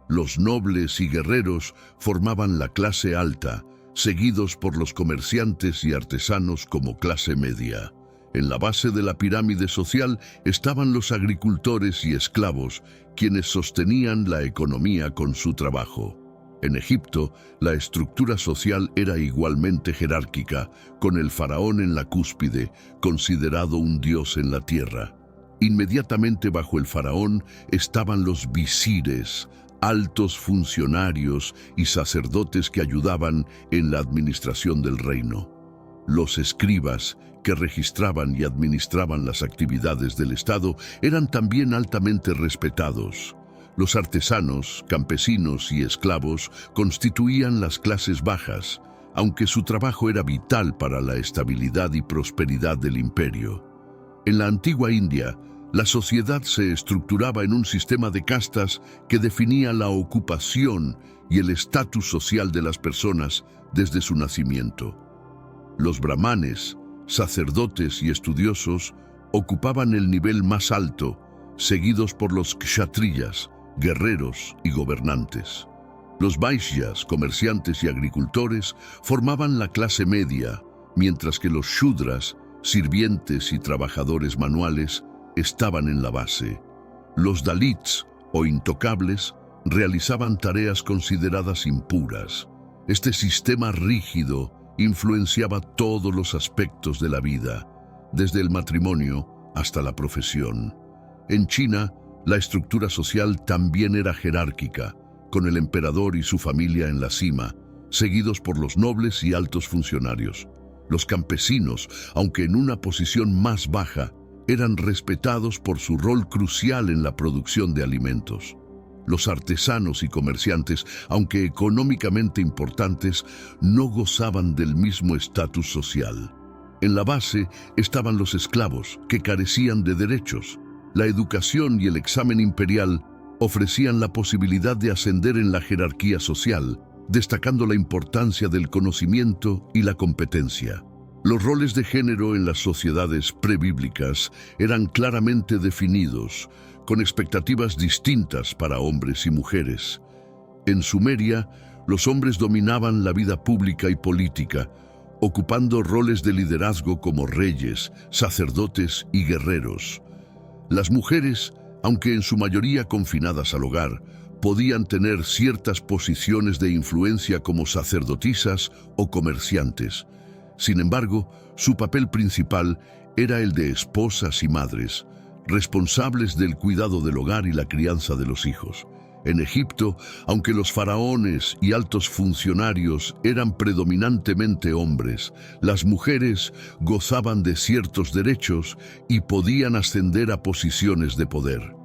S1: Los nobles y guerreros formaban la clase alta, seguidos por los comerciantes y artesanos como clase media. En la base de la pirámide social estaban los agricultores y esclavos, quienes sostenían la economía con su trabajo. En Egipto, la estructura social era igualmente jerárquica, con el faraón en la cúspide, considerado un dios en la tierra. Inmediatamente bajo el faraón estaban los visires, altos funcionarios y sacerdotes que ayudaban en la administración del reino. Los escribas, que registraban y administraban las actividades del Estado, eran también altamente respetados. Los artesanos, campesinos y esclavos constituían las clases bajas, aunque su trabajo era vital para la estabilidad y prosperidad del imperio. En la antigua India, la sociedad se estructuraba en un sistema de castas que definía la ocupación y el estatus social de las personas desde su nacimiento. Los brahmanes, sacerdotes y estudiosos ocupaban el nivel más alto, seguidos por los kshatriyas, guerreros y gobernantes. Los vaishyas, comerciantes y agricultores, formaban la clase media, mientras que los shudras, sirvientes y trabajadores manuales, estaban en la base. Los dalits, o intocables, realizaban tareas consideradas impuras. Este sistema rígido influenciaba todos los aspectos de la vida, desde el matrimonio hasta la profesión. En China, la estructura social también era jerárquica, con el emperador y su familia en la cima, seguidos por los nobles y altos funcionarios. Los campesinos, aunque en una posición más baja, eran respetados por su rol crucial en la producción de alimentos. Los artesanos y comerciantes, aunque económicamente importantes, no gozaban del mismo estatus social. En la base estaban los esclavos, que carecían de derechos. La educación y el examen imperial ofrecían la posibilidad de ascender en la jerarquía social, destacando la importancia del conocimiento y la competencia. Los roles de género en las sociedades prebíblicas eran claramente definidos, con expectativas distintas para hombres y mujeres. En Sumeria, los hombres dominaban la vida pública y política, ocupando roles de liderazgo como reyes, sacerdotes y guerreros. Las mujeres, aunque en su mayoría confinadas al hogar, podían tener ciertas posiciones de influencia como sacerdotisas o comerciantes. Sin embargo, su papel principal era el de esposas y madres, responsables del cuidado del hogar y la crianza de los hijos. En Egipto, aunque los faraones y altos funcionarios eran predominantemente hombres, las mujeres gozaban de ciertos derechos y podían ascender a posiciones de poder.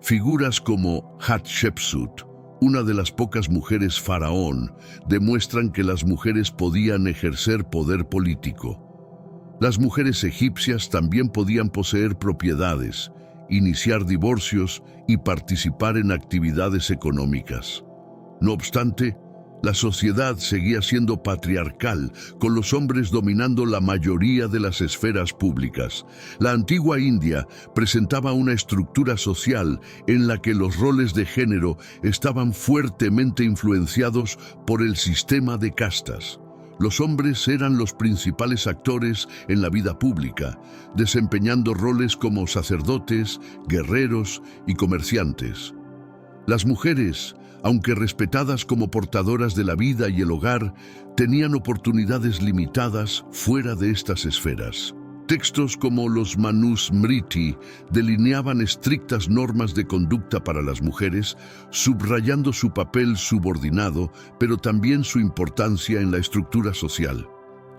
S1: Figuras como Hatshepsut, una de las pocas mujeres faraón, demuestran que las mujeres podían ejercer poder político. Las mujeres egipcias también podían poseer propiedades, iniciar divorcios y participar en actividades económicas. No obstante, la sociedad seguía siendo patriarcal, con los hombres dominando la mayoría de las esferas públicas. La antigua India presentaba una estructura social en la que los roles de género estaban fuertemente influenciados por el sistema de castas. Los hombres eran los principales actores en la vida pública, desempeñando roles como sacerdotes, guerreros y comerciantes. Las mujeres, aunque respetadas como portadoras de la vida y el hogar, tenían oportunidades limitadas fuera de estas esferas. Textos como los Manusmriti delineaban estrictas normas de conducta para las mujeres, subrayando su papel subordinado, pero también su importancia en la estructura social.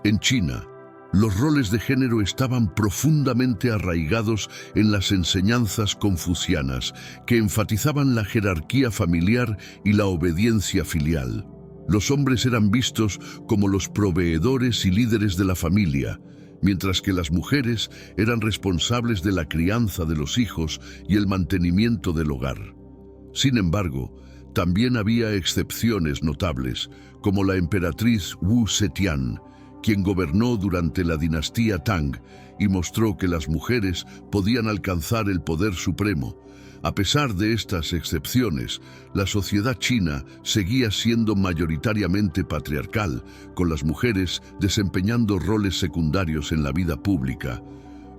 S1: En China, los roles de género estaban profundamente arraigados en las enseñanzas confucianas, que enfatizaban la jerarquía familiar y la obediencia filial. Los hombres eran vistos como los proveedores y líderes de la familia, mientras que las mujeres eran responsables de la crianza de los hijos y el mantenimiento del hogar. Sin embargo, también había excepciones notables, como la emperatriz Wu Zetian, quien gobernó durante la dinastía Tang y mostró que las mujeres podían alcanzar el poder supremo. A pesar de estas excepciones, la sociedad china seguía siendo mayoritariamente patriarcal, con las mujeres desempeñando roles secundarios en la vida pública.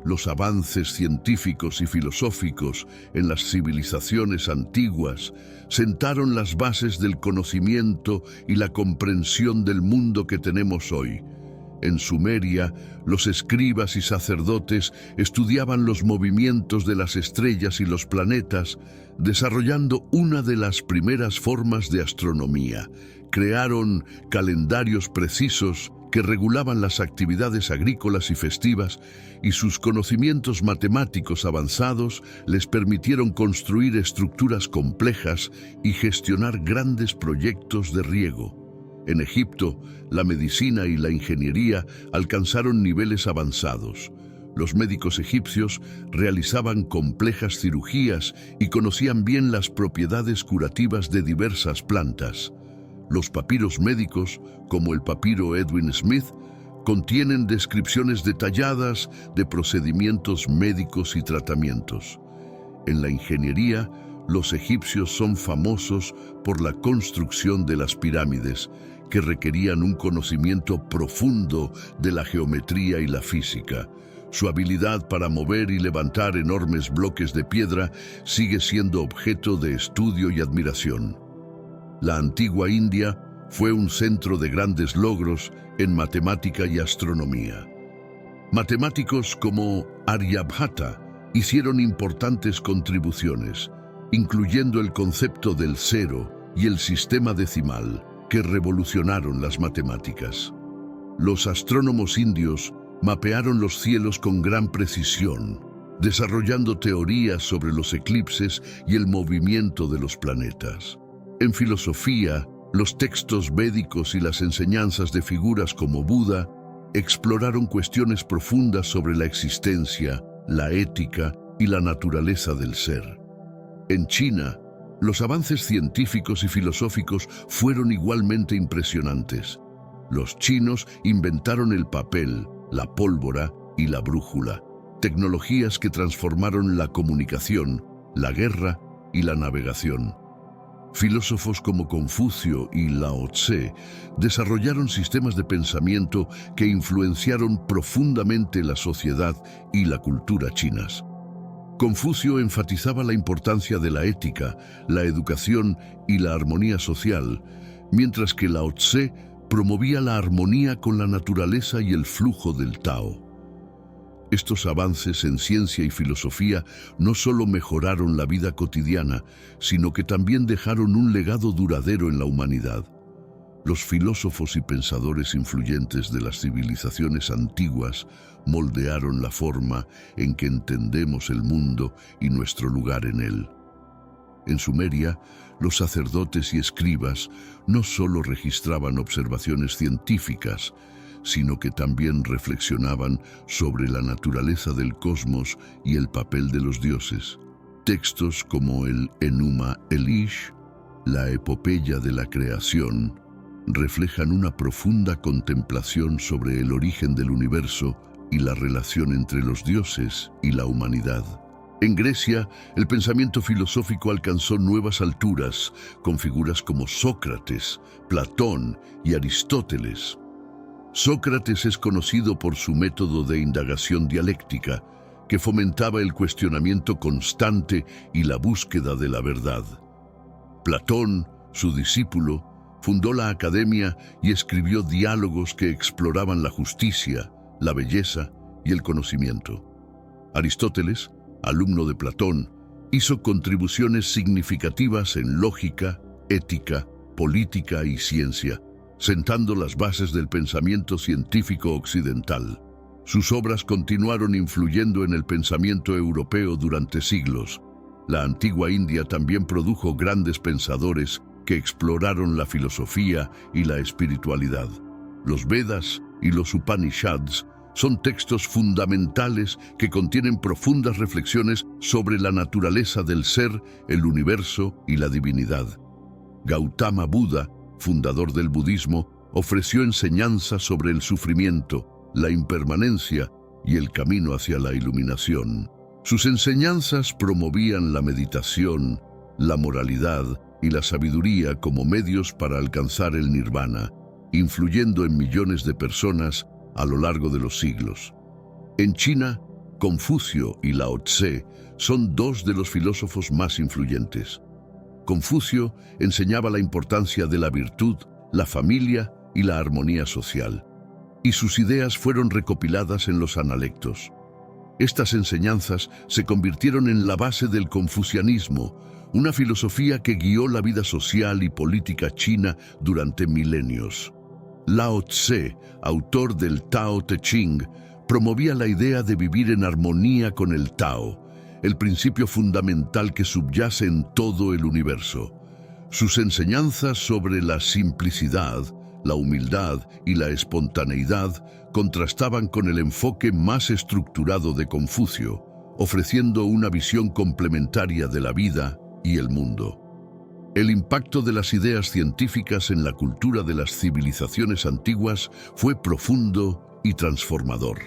S1: Los avances científicos y filosóficos en las civilizaciones antiguas sentaron las bases del conocimiento y la comprensión del mundo que tenemos hoy. En Sumeria, los escribas y sacerdotes estudiaban los movimientos de las estrellas y los planetas, desarrollando una de las primeras formas de astronomía. Crearon calendarios precisos que regulaban las actividades agrícolas y festivas, y sus conocimientos matemáticos avanzados les permitieron construir estructuras complejas y gestionar grandes proyectos de riego. En Egipto, la medicina y la ingeniería alcanzaron niveles avanzados. Los médicos egipcios realizaban complejas cirugías y conocían bien las propiedades curativas de diversas plantas. Los papiros médicos, como el papiro Edwin Smith, contienen descripciones detalladas de procedimientos médicos y tratamientos. En la ingeniería, los egipcios son famosos por la construcción de las pirámides, que requerían un conocimiento profundo de la geometría y la física. Su habilidad para mover y levantar enormes bloques de piedra sigue siendo objeto de estudio y admiración. La antigua India fue un centro de grandes logros en matemática y astronomía. Matemáticos como Aryabhata hicieron importantes contribuciones, incluyendo el concepto del cero y el sistema decimal, que revolucionaron las matemáticas. Los astrónomos indios mapearon los cielos con gran precisión, desarrollando teorías sobre los eclipses y el movimiento de los planetas. En filosofía, los textos védicos y las enseñanzas de figuras como Buda exploraron cuestiones profundas sobre la existencia, la ética y la naturaleza del ser. En China, los avances científicos y filosóficos fueron igualmente impresionantes. Los chinos inventaron el papel, la pólvora y la brújula, tecnologías que transformaron la comunicación, la guerra y la navegación. Filósofos como Confucio y Lao Tse desarrollaron sistemas de pensamiento que influenciaron profundamente la sociedad y la cultura chinas. Confucio enfatizaba la importancia de la ética, la educación y la armonía social, mientras que Lao Tse promovía la armonía con la naturaleza y el flujo del Tao. Estos avances en ciencia y filosofía no solo mejoraron la vida cotidiana, sino que también dejaron un legado duradero en la humanidad. Los filósofos y pensadores influyentes de las civilizaciones antiguas moldearon la forma en que entendemos el mundo y nuestro lugar en él. En Sumeria, los sacerdotes y escribas no solo registraban observaciones científicas, sino que también reflexionaban sobre la naturaleza del cosmos y el papel de los dioses. Textos como el Enuma Elish, la epopeya de la creación, reflejan una profunda contemplación sobre el origen del universo y la relación entre los dioses y la humanidad. En Grecia, el pensamiento filosófico alcanzó nuevas alturas, con figuras como Sócrates, Platón y Aristóteles. Sócrates es conocido por su método de indagación dialéctica, que fomentaba el cuestionamiento constante y la búsqueda de la verdad. Platón, su discípulo, fundó la academia y escribió diálogos que exploraban la justicia, la belleza y el conocimiento. Aristóteles, alumno de Platón, hizo contribuciones significativas en lógica, ética, política y ciencia, sentando las bases del pensamiento científico occidental. Sus obras continuaron influyendo en el pensamiento europeo durante siglos. La antigua India también produjo grandes pensadores que exploraron la filosofía y la espiritualidad. Los Vedas y los Upanishads Son textos fundamentales que contienen profundas reflexiones sobre la naturaleza del ser, el universo y la divinidad. Gautama Buda, fundador del budismo, ofreció enseñanzas sobre el sufrimiento, la impermanencia y el camino hacia la iluminación. Sus enseñanzas promovían la meditación, la moralidad y la sabiduría como medios para alcanzar el nirvana, influyendo en millones de personas a lo largo de los siglos. En China, Confucio y Lao Tse son dos de los filósofos más influyentes. Confucio enseñaba la importancia de la virtud, la familia y la armonía social, y sus ideas fueron recopiladas en los Analectos. Estas enseñanzas se convirtieron en la base del confucianismo, una filosofía que guió la vida social y política china durante milenios. Lao Tse, autor del Tao Te Ching, promovía la idea de vivir en armonía con el Tao, el principio fundamental que subyace en todo el universo. Sus enseñanzas sobre la simplicidad, la humildad y la espontaneidad contrastaban con el enfoque más estructurado de Confucio, ofreciendo una visión complementaria de la vida y el mundo. El impacto de las ideas científicas en la cultura de las civilizaciones antiguas fue profundo y transformador.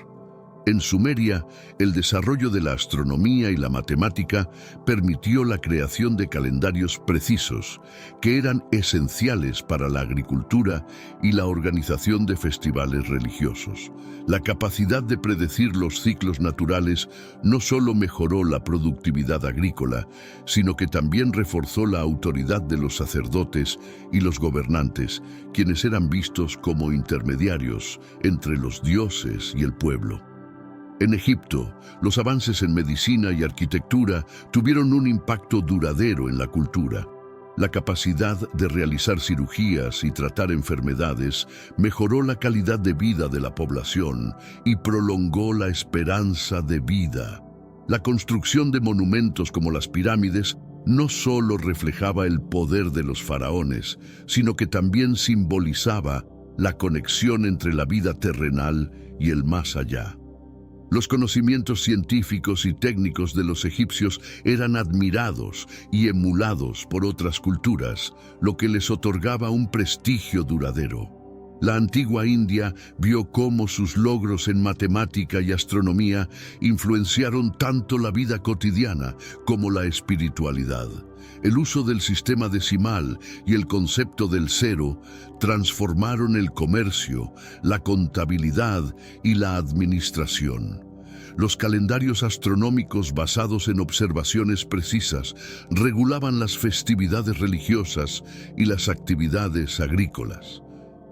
S1: En Sumeria, el desarrollo de la astronomía y la matemática permitió la creación de calendarios precisos, que eran esenciales para la agricultura y la organización de festivales religiosos. La capacidad de predecir los ciclos naturales no solo mejoró la productividad agrícola, sino que también reforzó la autoridad de los sacerdotes y los gobernantes, quienes eran vistos como intermediarios entre los dioses y el pueblo. En Egipto, los avances en medicina y arquitectura tuvieron un impacto duradero en la cultura. La capacidad de realizar cirugías y tratar enfermedades mejoró la calidad de vida de la población y prolongó la esperanza de vida. La construcción de monumentos como las pirámides no solo reflejaba el poder de los faraones, sino que también simbolizaba la conexión entre la vida terrenal y el más allá. Los conocimientos científicos y técnicos de los egipcios eran admirados y emulados por otras culturas, lo que les otorgaba un prestigio duradero. La antigua India vio cómo sus logros en matemática y astronomía influenciaron tanto la vida cotidiana como la espiritualidad. El uso del sistema decimal y el concepto del cero transformaron el comercio, la contabilidad y la administración. Los calendarios astronómicos basados en observaciones precisas regulaban las festividades religiosas y las actividades agrícolas.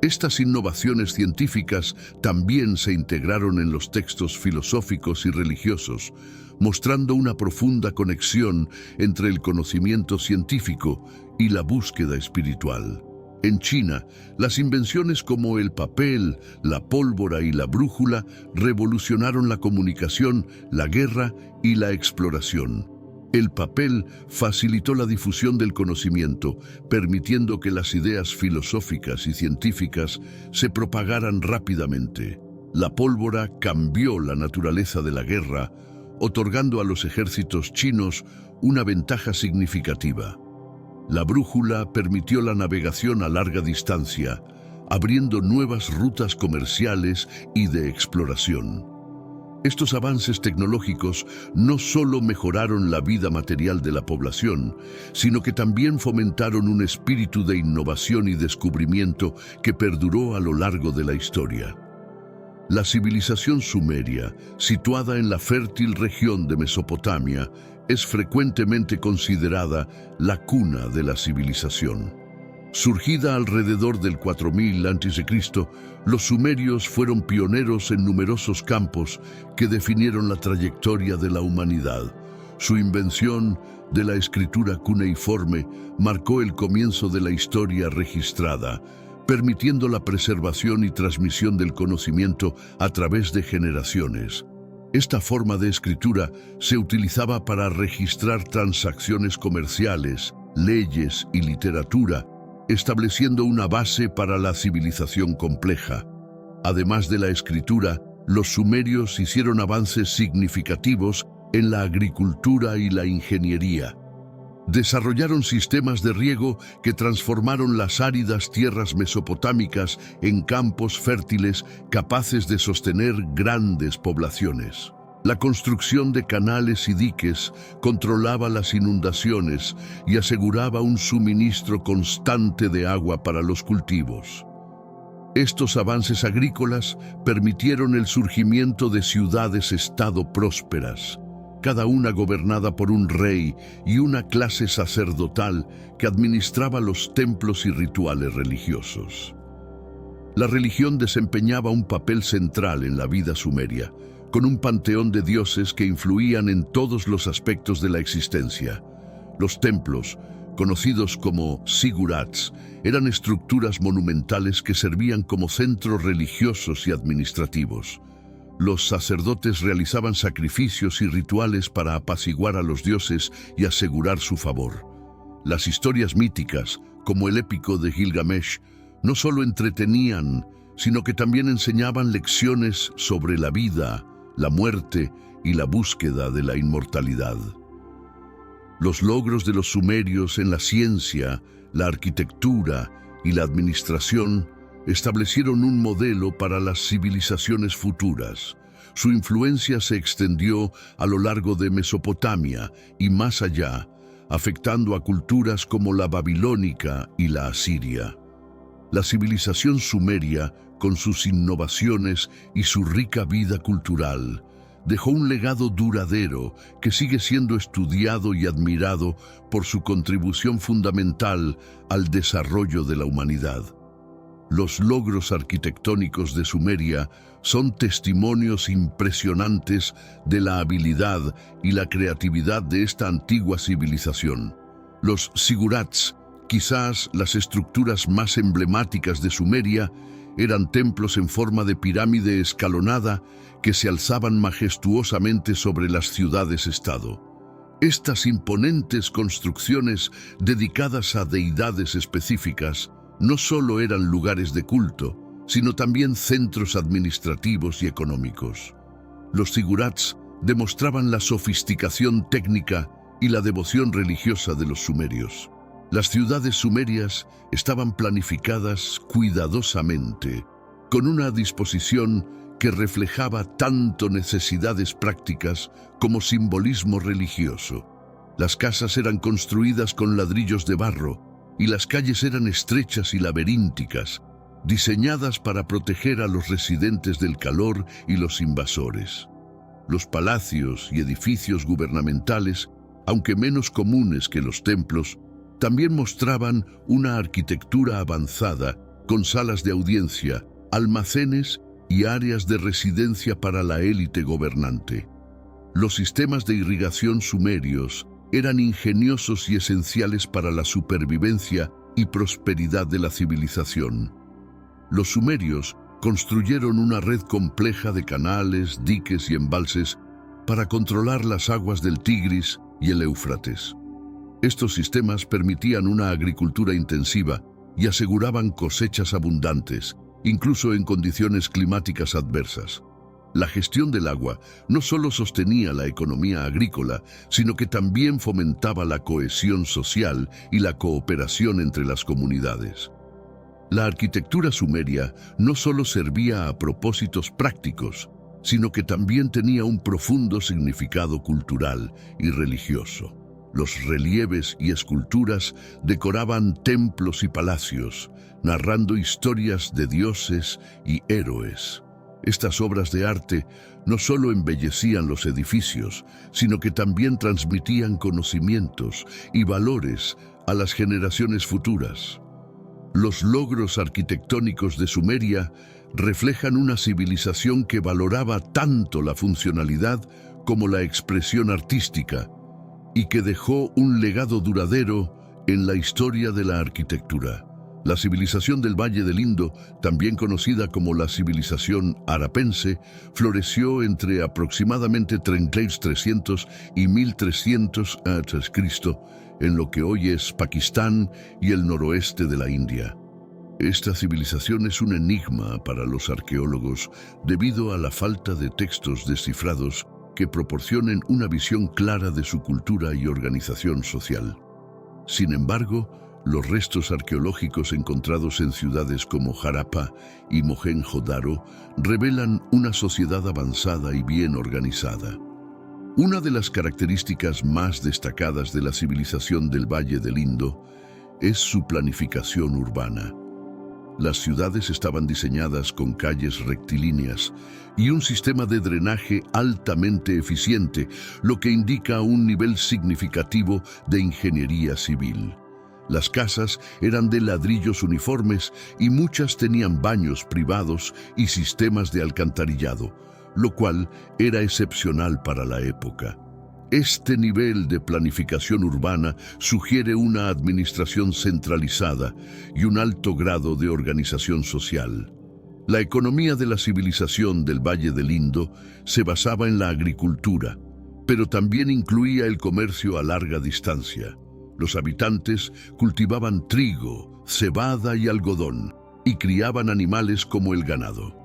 S1: Estas innovaciones científicas también se integraron en los textos filosóficos y religiosos, mostrando una profunda conexión entre el conocimiento científico y la búsqueda espiritual. En China, las invenciones como el papel, la pólvora y la brújula revolucionaron la comunicación, la guerra y la exploración. El papel facilitó la difusión del conocimiento, permitiendo que las ideas filosóficas y científicas se propagaran rápidamente. La pólvora cambió la naturaleza de la guerra, otorgando a los ejércitos chinos una ventaja significativa. La brújula permitió la navegación a larga distancia, abriendo nuevas rutas comerciales y de exploración. Estos avances tecnológicos no solo mejoraron la vida material de la población, sino que también fomentaron un espíritu de innovación y descubrimiento que perduró a lo largo de la historia. La civilización sumeria, situada en la fértil región de Mesopotamia, es frecuentemente considerada la cuna de la civilización. Surgida alrededor del 4000 a.C., los sumerios fueron pioneros en numerosos campos que definieron la trayectoria de la humanidad. Su invención de la escritura cuneiforme marcó el comienzo de la historia registrada, permitiendo la preservación y transmisión del conocimiento a través de generaciones. Esta forma de escritura se utilizaba para registrar transacciones comerciales, leyes y literatura, estableciendo una base para la civilización compleja. Además de la escritura, Los sumerios hicieron avances significativos en la agricultura y la ingeniería. Desarrollaron sistemas de riego que transformaron las áridas tierras mesopotámicas en campos fértiles capaces de sostener grandes poblaciones. La construcción de canales y diques controlaba las inundaciones y aseguraba un suministro constante de agua para los cultivos. Estos avances agrícolas permitieron el surgimiento de ciudades-estado prósperas, cada una gobernada por un rey y una clase sacerdotal que administraba los templos y rituales religiosos. La religión desempeñaba un papel central en la vida sumeria, con un panteón de dioses que influían en todos los aspectos de la existencia. Los templos, conocidos como zigurats, eran estructuras monumentales que servían como centros religiosos y administrativos. Los sacerdotes realizaban sacrificios y rituales para apaciguar a los dioses y asegurar su favor. Las historias míticas, como el épico de Gilgamesh, no solo entretenían, sino que también enseñaban lecciones sobre la vida, la muerte y la búsqueda de la inmortalidad. Los logros de los sumerios en la ciencia, la arquitectura y la administración establecieron un modelo para las civilizaciones futuras. Su influencia se extendió a lo largo de Mesopotamia y más allá, afectando a culturas como la babilónica y la asiria. La civilización sumeria, con sus innovaciones y su rica vida cultural, dejó un legado duradero que sigue siendo estudiado y admirado por su contribución fundamental al desarrollo de la humanidad. Los logros arquitectónicos de Sumeria son testimonios impresionantes de la habilidad y la creatividad de esta antigua civilización. Los zigurats, quizás las estructuras más emblemáticas de Sumeria, eran templos en forma de pirámide escalonada que se alzaban majestuosamente sobre las ciudades-estado. Estas imponentes construcciones dedicadas a deidades específicas no solo eran lugares de culto, sino también centros administrativos y económicos. Los zigurats demostraban la sofisticación técnica y la devoción religiosa de los sumerios. Las ciudades sumerias estaban planificadas cuidadosamente, con una disposición que reflejaba tanto necesidades prácticas como simbolismo religioso. Las casas eran construidas con ladrillos de barro y las calles eran estrechas y laberínticas, diseñadas para proteger a los residentes del calor y los invasores. Los palacios y edificios gubernamentales, aunque menos comunes que los templos, también mostraban una arquitectura avanzada con salas de audiencia, almacenes y áreas de residencia para la élite gobernante. Los sistemas de irrigación sumerios eran ingeniosos y esenciales para la supervivencia y prosperidad de la civilización. Los sumerios construyeron una red compleja de canales, diques y embalses para controlar las aguas del Tigris y el Éufrates. Estos sistemas permitían una agricultura intensiva y aseguraban cosechas abundantes, incluso en condiciones climáticas adversas. La gestión del agua no solo sostenía la economía agrícola, sino que también fomentaba la cohesión social y la cooperación entre las comunidades. La arquitectura sumeria no solo servía a propósitos prácticos, sino que también tenía un profundo significado cultural y religioso. Los relieves y esculturas decoraban templos y palacios, narrando historias de dioses y héroes. Estas obras de arte no solo embellecían los edificios, sino que también transmitían conocimientos y valores a las generaciones futuras. Los logros arquitectónicos de Sumeria reflejan una civilización que valoraba tanto la funcionalidad como la expresión artística y que dejó un legado duradero en la historia de la arquitectura. La civilización del Valle del Indo, también conocida como la civilización harapense, floreció entre aproximadamente 3300 y 1300 a.C., en lo que hoy es Pakistán y el noroeste de la India. Esta civilización es un enigma para los arqueólogos debido a la falta de textos descifrados que proporcionen una visión clara de su cultura y organización social. Sin embargo, los restos arqueológicos encontrados en ciudades como Harappa y Mohenjo-Daro revelan una sociedad avanzada y bien organizada. Una de las características más destacadas de la civilización del Valle del Indo es su planificación urbana. Las ciudades estaban diseñadas con calles rectilíneas y un sistema de drenaje altamente eficiente, lo que indica un nivel significativo de ingeniería civil. Las casas eran de ladrillos uniformes y muchas tenían baños privados y sistemas de alcantarillado, lo cual era excepcional para la época. Este nivel de planificación urbana sugiere una administración centralizada y un alto grado de organización social. La economía de la civilización del Valle del Indo se basaba en la agricultura, pero también incluía el comercio a larga distancia. Los habitantes cultivaban trigo, cebada y algodón, y criaban animales como el ganado.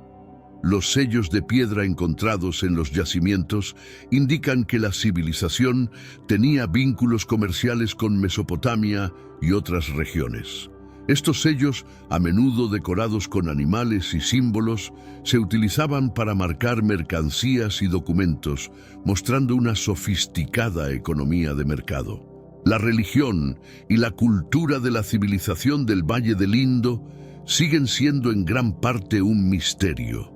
S1: Los sellos de piedra encontrados en los yacimientos indican que la civilización tenía vínculos comerciales con Mesopotamia y otras regiones. Estos sellos, a menudo decorados con animales y símbolos, se utilizaban para marcar mercancías y documentos, mostrando una sofisticada economía de mercado. La religión y la cultura de la civilización del Valle del Indo siguen siendo en gran parte un misterio.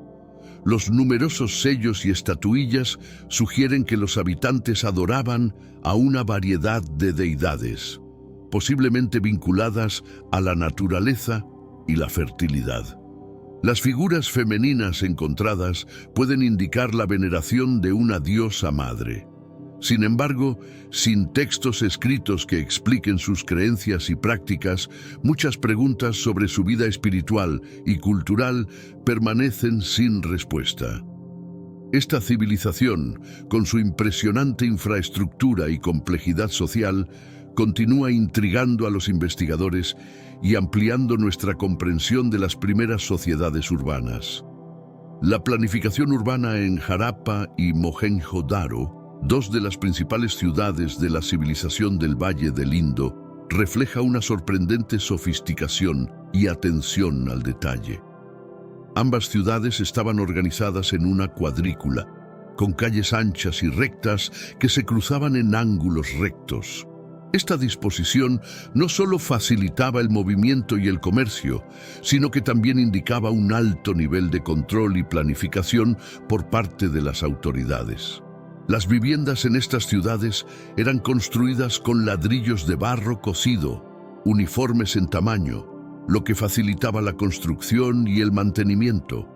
S1: Los numerosos sellos y estatuillas sugieren que los habitantes adoraban a una variedad de deidades, posiblemente vinculadas a la naturaleza y la fertilidad. Las figuras femeninas encontradas pueden indicar la veneración de una diosa madre. Sin embargo, sin textos escritos que expliquen sus creencias y prácticas, muchas preguntas sobre su vida espiritual y cultural permanecen sin respuesta. Esta civilización, con su impresionante infraestructura y complejidad social, continúa intrigando a los investigadores y ampliando nuestra comprensión de las primeras sociedades urbanas. La planificación urbana en Harappa y Mohenjo-Daro, dos de las principales ciudades de la civilización del Valle del Indo, refleja una sorprendente sofisticación y atención al detalle. Ambas ciudades estaban organizadas en una cuadrícula, con calles anchas y rectas que se cruzaban en ángulos rectos. Esta disposición no solo facilitaba el movimiento y el comercio, sino que también indicaba un alto nivel de control y planificación por parte de las autoridades. Las viviendas en estas ciudades eran construidas con ladrillos de barro cocido, uniformes en tamaño, lo que facilitaba la construcción y el mantenimiento.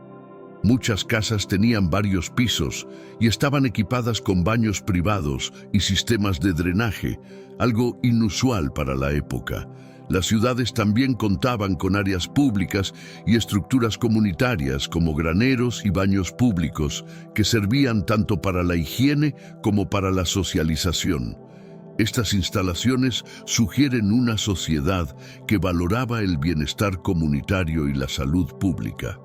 S1: Muchas casas tenían varios pisos y estaban equipadas con baños privados y sistemas de drenaje, algo inusual para la época. Las ciudades también contaban con áreas públicas y estructuras comunitarias como graneros y baños públicos que servían tanto para la higiene como para la socialización. Estas instalaciones sugieren una sociedad que valoraba el bienestar comunitario y la salud pública.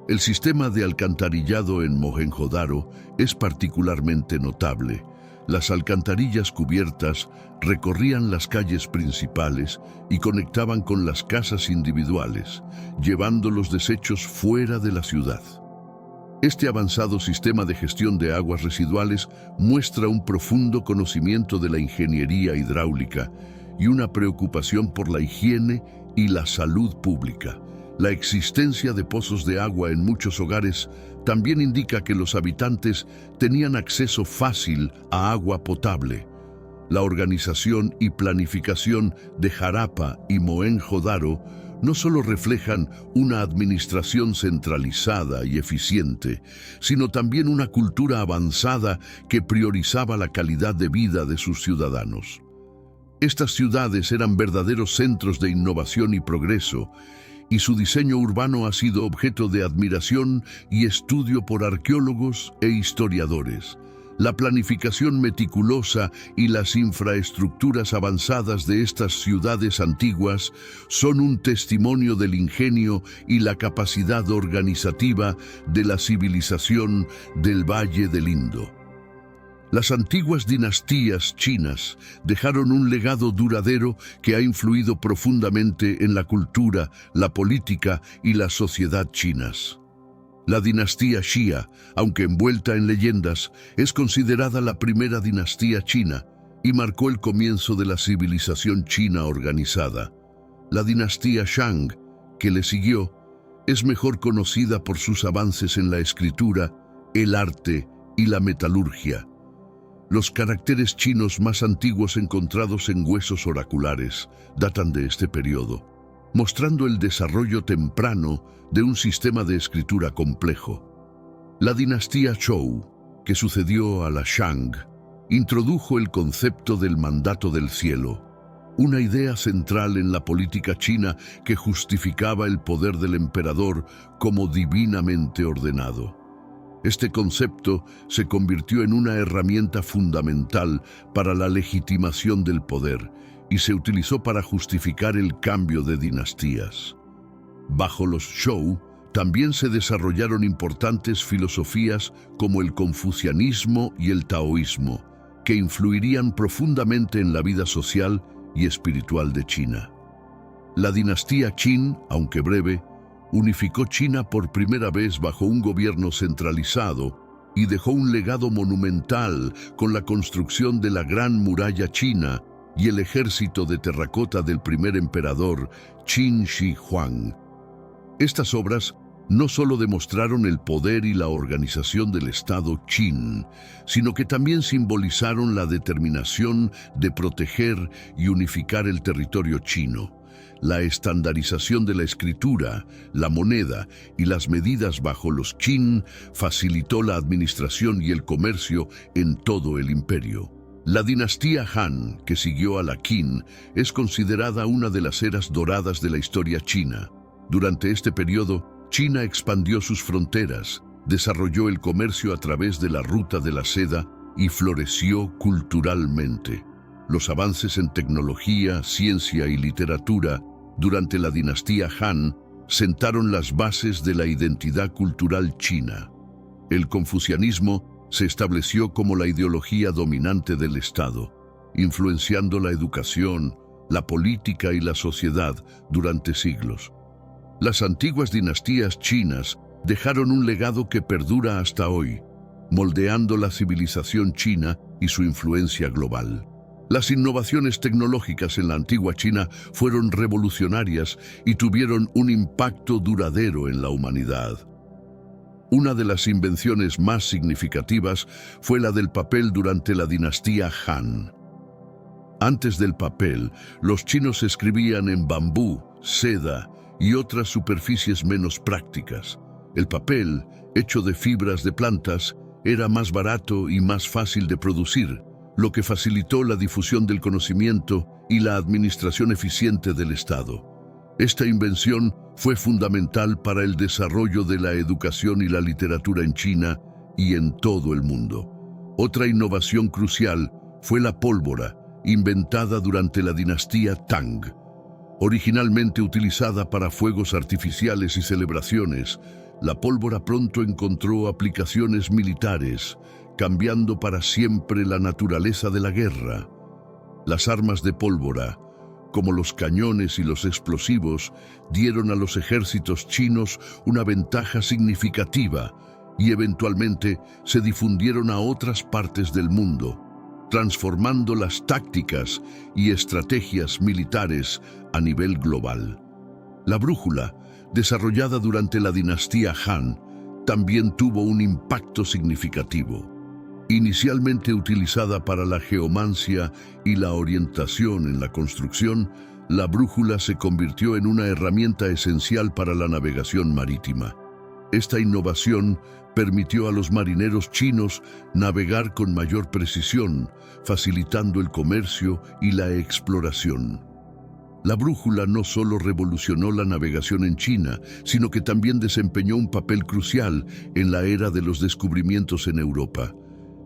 S1: El sistema de alcantarillado en Mohenjo-Daro es particularmente notable. Las alcantarillas cubiertas recorrían las calles principales y conectaban con las casas individuales, llevando los desechos fuera de la ciudad. Este avanzado sistema de gestión de aguas residuales muestra un profundo conocimiento de la ingeniería hidráulica y una preocupación por la higiene y la salud pública. La existencia de pozos de agua en muchos hogares también indica que los habitantes tenían acceso fácil a agua potable. La organización y planificación de Harappa y Mohenjo-Daro no solo reflejan una administración centralizada y eficiente, sino también una cultura avanzada que priorizaba la calidad de vida de sus ciudadanos. Estas ciudades eran verdaderos centros de innovación y progreso, y su diseño urbano ha sido objeto de admiración y estudio por arqueólogos e historiadores. La planificación meticulosa y las infraestructuras avanzadas de estas ciudades antiguas son un testimonio del ingenio y la capacidad organizativa de la civilización del Valle del Indo. Las antiguas dinastías chinas dejaron un legado duradero que ha influido profundamente en la cultura, la política y la sociedad chinas. La dinastía Xia, aunque envuelta en leyendas, es considerada la primera dinastía china y marcó el comienzo de la civilización china organizada. La dinastía Shang, que le siguió, es mejor conocida por sus avances en la escritura, el arte y la metalurgia. Los caracteres chinos más antiguos encontrados en huesos oraculares datan de este periodo, mostrando el desarrollo temprano de un sistema de escritura complejo. La dinastía Zhou, que sucedió a la Shang, introdujo el concepto del mandato del cielo, una idea central en la política china que justificaba el poder del emperador como divinamente ordenado. Este concepto se convirtió en una herramienta fundamental para la legitimación del poder y se utilizó para justificar el cambio de dinastías. Bajo los Zhou también se desarrollaron importantes filosofías como el confucianismo y el taoísmo, que influirían profundamente en la vida social y espiritual de China. La dinastía Qin, aunque breve, unificó China por primera vez bajo un gobierno centralizado y dejó un legado monumental con la construcción de la Gran Muralla China y el ejército de terracota del primer emperador Qin Shi Huang. Estas obras no solo demostraron el poder y la organización del Estado Qin, sino que también simbolizaron la determinación de proteger y unificar el territorio chino. La estandarización de la escritura, la moneda y las medidas bajo los Qin facilitó la administración y el comercio en todo el imperio. La dinastía Han, que siguió a la Qin, es considerada una de las eras doradas de la historia china. Durante este periodo, China expandió sus fronteras, desarrolló el comercio a través de la ruta de la seda y floreció culturalmente. Los avances en tecnología, ciencia y literatura durante la dinastía Han sentaron las bases de la identidad cultural china. El confucianismo se estableció como la ideología dominante del Estado, influenciando la educación, la política y la sociedad durante siglos. Las antiguas dinastías chinas dejaron un legado que perdura hasta hoy, moldeando la civilización china y su influencia global. Las innovaciones tecnológicas en la antigua China fueron revolucionarias y tuvieron un impacto duradero en la humanidad. Una de las invenciones más significativas fue la del papel durante la dinastía Han. Antes del papel, los chinos escribían en bambú, seda y otras superficies menos prácticas. El papel, hecho de fibras de plantas, era más barato y más fácil de producir, lo que facilitó la difusión del conocimiento y la administración eficiente del Estado. Esta invención fue fundamental para el desarrollo de la educación y la literatura en China y en todo el mundo. Otra innovación crucial fue la pólvora, inventada durante la dinastía Tang. Originalmente utilizada para fuegos artificiales y celebraciones, la pólvora pronto encontró aplicaciones militares, cambiando para siempre la naturaleza de la guerra. Las armas de pólvora, como los cañones y los explosivos, dieron a los ejércitos chinos una ventaja significativa y eventualmente se difundieron a otras partes del mundo, transformando las tácticas y estrategias militares a nivel global. La brújula, desarrollada durante la dinastía Han, también tuvo un impacto significativo. Inicialmente utilizada para la geomancia y la orientación en la construcción, la brújula se convirtió en una herramienta esencial para la navegación marítima. Esta innovación permitió a los marineros chinos navegar con mayor precisión, facilitando el comercio y la exploración. La brújula no solo revolucionó la navegación en China, sino que también desempeñó un papel crucial en la era de los descubrimientos en Europa.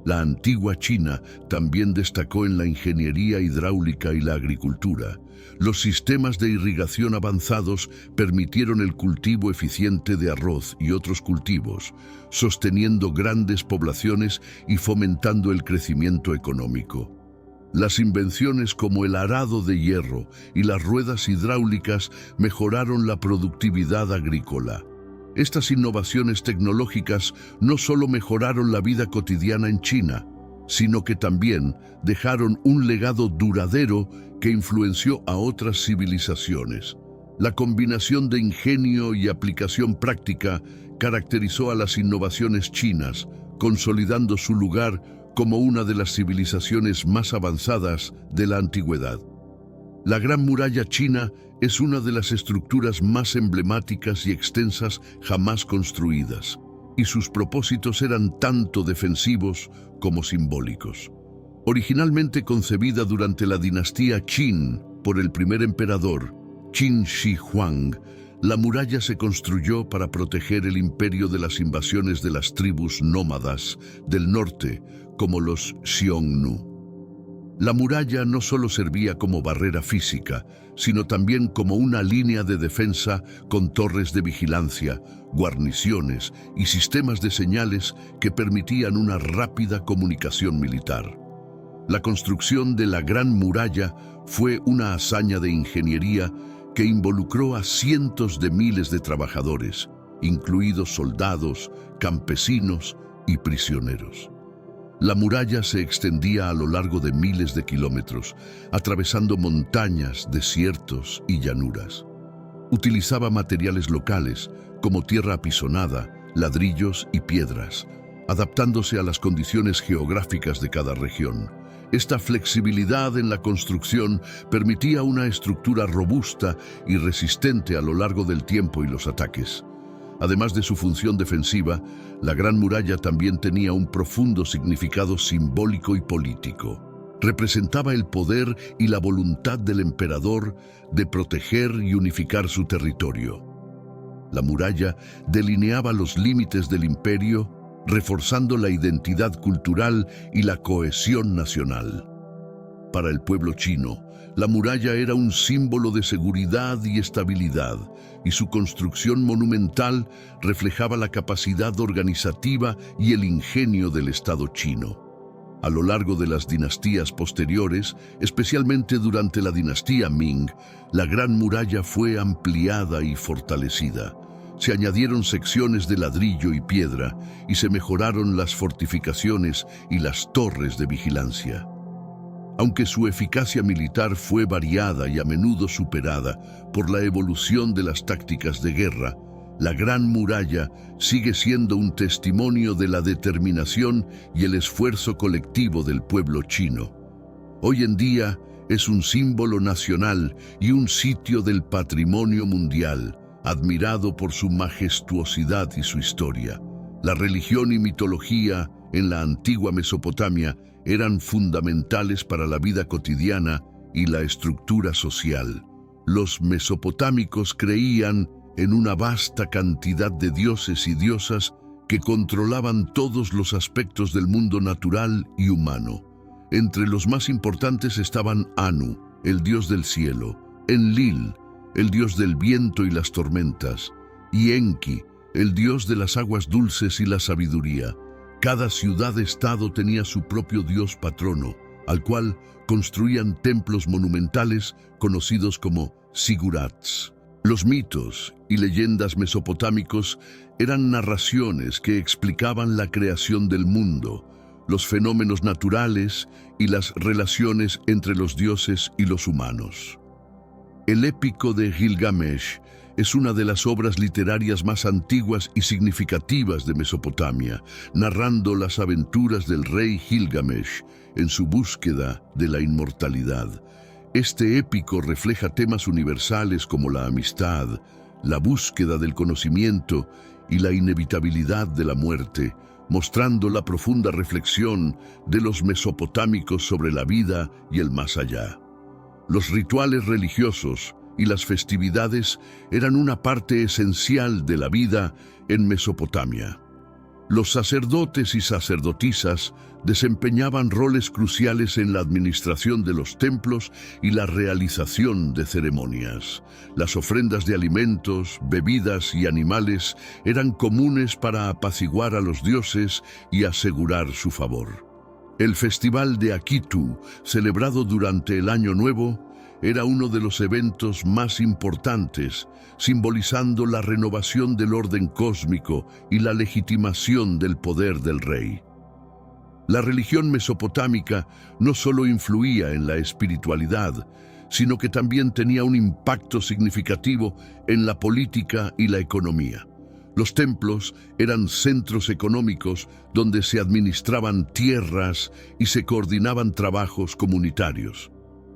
S1: La antigua China también destacó en la ingeniería hidráulica y la agricultura. Los sistemas de irrigación avanzados permitieron el cultivo eficiente de arroz y otros cultivos, sosteniendo grandes poblaciones y fomentando el crecimiento económico. Las invenciones como el arado de hierro y las ruedas hidráulicas mejoraron la productividad agrícola. Estas innovaciones tecnológicas no solo mejoraron la vida cotidiana en China, sino que también dejaron un legado duradero que influenció a otras civilizaciones. La combinación de ingenio y aplicación práctica caracterizó a las innovaciones chinas, consolidando su lugar como una de las civilizaciones más avanzadas de la antigüedad. La Gran Muralla China es una de las estructuras más emblemáticas y extensas jamás construidas, y sus propósitos eran tanto defensivos como simbólicos. Originalmente concebida durante la dinastía Qin por el primer emperador, Qin Shi Huang, la muralla se construyó para proteger el imperio de las invasiones de las tribus nómadas del norte, como los Xiongnu. La muralla no solo servía como barrera física, sino también como una línea de defensa con torres de vigilancia, guarniciones y sistemas de señales que permitían una rápida comunicación militar. La construcción de la Gran Muralla fue una hazaña de ingeniería que involucró a cientos de miles de trabajadores, incluidos soldados, campesinos y prisioneros. La muralla se extendía a lo largo de miles de kilómetros, atravesando montañas, desiertos y llanuras. Utilizaba materiales locales, como tierra apisonada, ladrillos y piedras, adaptándose a las condiciones geográficas de cada región. Esta flexibilidad en la construcción permitía una estructura robusta y resistente a lo largo del tiempo y los ataques. Además de su función defensiva, la Gran Muralla también tenía un profundo significado simbólico y político. Representaba el poder y la voluntad del emperador de proteger y unificar su territorio. La muralla delineaba los límites del imperio, reforzando la identidad cultural y la cohesión nacional. Para el pueblo chino, la muralla era un símbolo de seguridad y estabilidad, y su construcción monumental reflejaba la capacidad organizativa y el ingenio del Estado chino. A lo largo de las dinastías posteriores, especialmente durante la dinastía Ming, la Gran Muralla fue ampliada y fortalecida. Se añadieron secciones de ladrillo y piedra y se mejoraron las fortificaciones y las torres de vigilancia. Aunque su eficacia militar fue variada y a menudo superada por la evolución de las tácticas de guerra, la Gran Muralla sigue siendo un testimonio de la determinación y el esfuerzo colectivo del pueblo chino. Hoy en día es un símbolo nacional y un sitio del patrimonio mundial, admirado por su majestuosidad y su historia. La religión y mitología en la antigua Mesopotamia eran fundamentales para la vida cotidiana y la estructura social. Los mesopotámicos creían en una vasta cantidad de dioses y diosas que controlaban todos los aspectos del mundo natural y humano. Entre los más importantes estaban Anu, el dios del cielo, Enlil, el dios del viento y las tormentas, y Enki, el dios de las aguas dulces y la sabiduría. Cada ciudad-estado tenía su propio dios patrono, al cual construían templos monumentales conocidos como zigurats. Los mitos y leyendas mesopotámicos eran narraciones que explicaban la creación del mundo, los fenómenos naturales y las relaciones entre los dioses y los humanos. El épico de Gilgamesh es una de las obras literarias más antiguas y significativas de Mesopotamia, narrando las aventuras del rey Gilgamesh en su búsqueda de la inmortalidad. Este épico refleja temas universales como la amistad, la búsqueda del conocimiento y la inevitabilidad de la muerte, mostrando la profunda reflexión de los mesopotámicos sobre la vida y el más allá. Los rituales religiosos y las festividades eran una parte esencial de la vida en Mesopotamia. Los sacerdotes y sacerdotisas desempeñaban roles cruciales en la administración de los templos y la realización de ceremonias. Las ofrendas de alimentos, bebidas y animales eran comunes para apaciguar a los dioses y asegurar su favor. El Festival de Akitu, celebrado durante el Año Nuevo, era uno de los eventos más importantes, simbolizando la renovación del orden cósmico y la legitimación del poder del rey. La religión mesopotámica no solo influía en la espiritualidad, sino que también tenía un impacto significativo en la política y la economía. Los templos eran centros económicos donde se administraban tierras y se coordinaban trabajos comunitarios.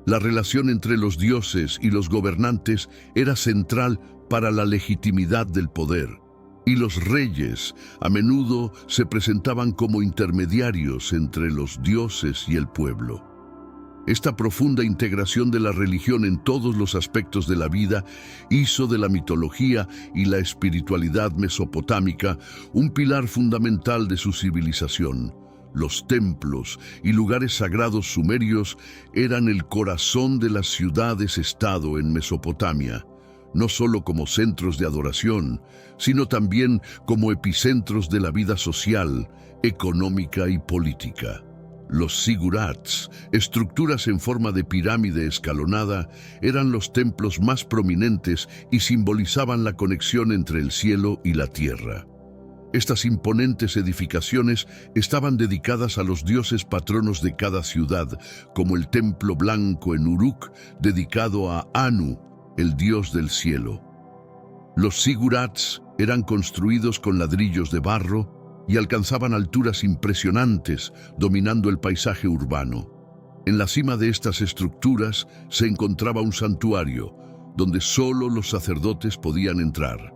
S1: La relación entre los dioses y los gobernantes era central para la legitimidad del poder, y los reyes a menudo se presentaban como intermediarios entre los dioses y el pueblo. Esta profunda integración de la religión en todos los aspectos de la vida hizo de la mitología y la espiritualidad mesopotámica un pilar fundamental de su civilización. Los templos y lugares sagrados sumerios eran el corazón de las ciudades-estado en Mesopotamia, no solo como centros de adoración, sino también como epicentros de la vida social, económica y política. Los zigurats, estructuras en forma de pirámide escalonada, eran los templos más prominentes y simbolizaban la conexión entre el cielo y la tierra. Estas imponentes edificaciones estaban dedicadas a los dioses patronos de cada ciudad, como el Templo Blanco en Uruk, dedicado a Anu, el dios del cielo. Los zigurats eran construidos con ladrillos de barro y alcanzaban alturas impresionantes, dominando el paisaje urbano. En la cima de estas estructuras se encontraba un santuario, donde solo los sacerdotes podían entrar.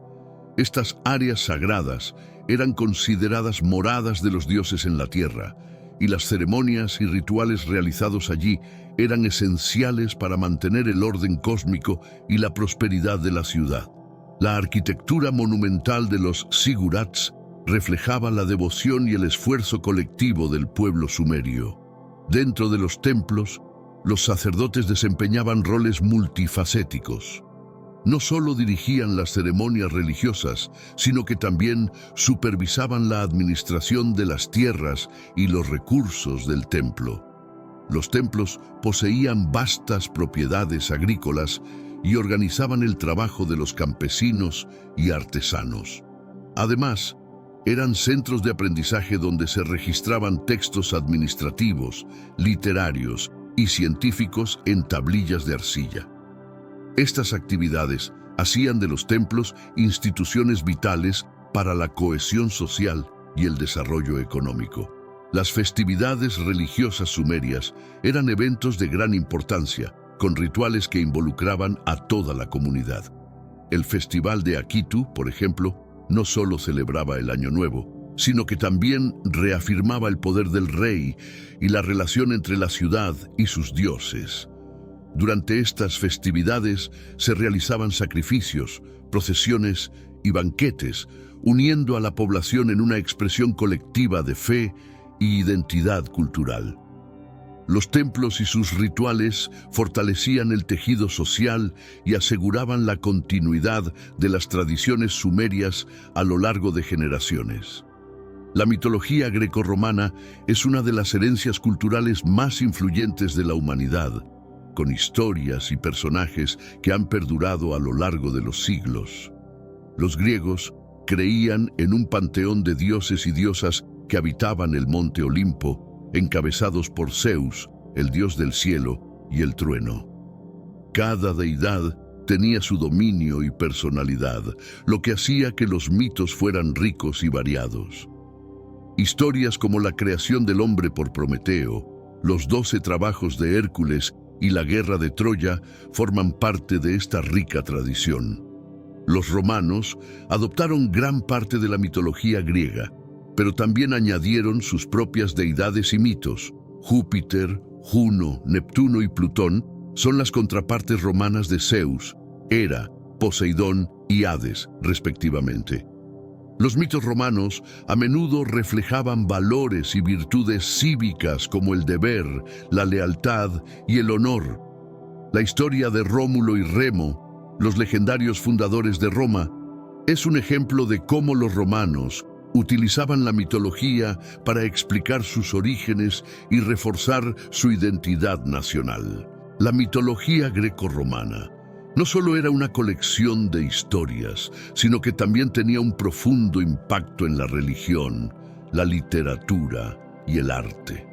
S1: Estas áreas sagradas eran consideradas moradas de los dioses en la tierra, y las ceremonias y rituales realizados allí eran esenciales para mantener el orden cósmico y la prosperidad de la ciudad. La arquitectura monumental de los zigurats reflejaba la devoción y el esfuerzo colectivo del pueblo sumerio. Dentro de los templos, los sacerdotes desempeñaban roles multifacéticos. No solo dirigían las ceremonias religiosas, sino que también supervisaban la administración de las tierras y los recursos del templo. Los templos poseían vastas propiedades agrícolas y organizaban el trabajo de los campesinos y artesanos. Además, eran centros de aprendizaje donde se registraban textos administrativos, literarios y científicos en tablillas de arcilla. Estas actividades hacían de los templos instituciones vitales para la cohesión social y el desarrollo económico. Las festividades religiosas sumerias eran eventos de gran importancia, con rituales que involucraban a toda la comunidad. El Festival de Akitu, por ejemplo, no solo celebraba el Año Nuevo, sino que también reafirmaba el poder del rey y la relación entre la ciudad y sus dioses. Durante estas festividades se realizaban sacrificios, procesiones y banquetes, uniendo a la población en una expresión colectiva de fe y identidad cultural. Los templos y sus rituales fortalecían el tejido social y aseguraban la continuidad de las tradiciones sumerias a lo largo de generaciones. La mitología grecorromana es una de las herencias culturales más influyentes de la humanidad, con historias y personajes que han perdurado a lo largo de los siglos. Los griegos creían en un panteón de dioses y diosas que habitaban el monte Olimpo, encabezados por Zeus, el dios del cielo y el trueno. Cada deidad tenía su dominio y personalidad, lo que hacía que los mitos fueran ricos y variados. Historias como la creación del hombre por Prometeo, los 12 trabajos de Hércules y la guerra de Troya forman parte de esta rica tradición. Los romanos adoptaron gran parte de la mitología griega, pero también añadieron sus propias deidades y mitos. Júpiter, Juno, Neptuno y Plutón son las contrapartes romanas de Zeus, Hera, Poseidón y Hades, respectivamente. Los mitos romanos a menudo reflejaban valores y virtudes cívicas como el deber, la lealtad y el honor. La historia de Rómulo y Remo, los legendarios fundadores de Roma, es un ejemplo de cómo los romanos utilizaban la mitología para explicar sus orígenes y reforzar su identidad nacional. La mitología grecorromana no solo era una colección de historias, sino que también tenía un profundo impacto en la religión, la literatura y el arte.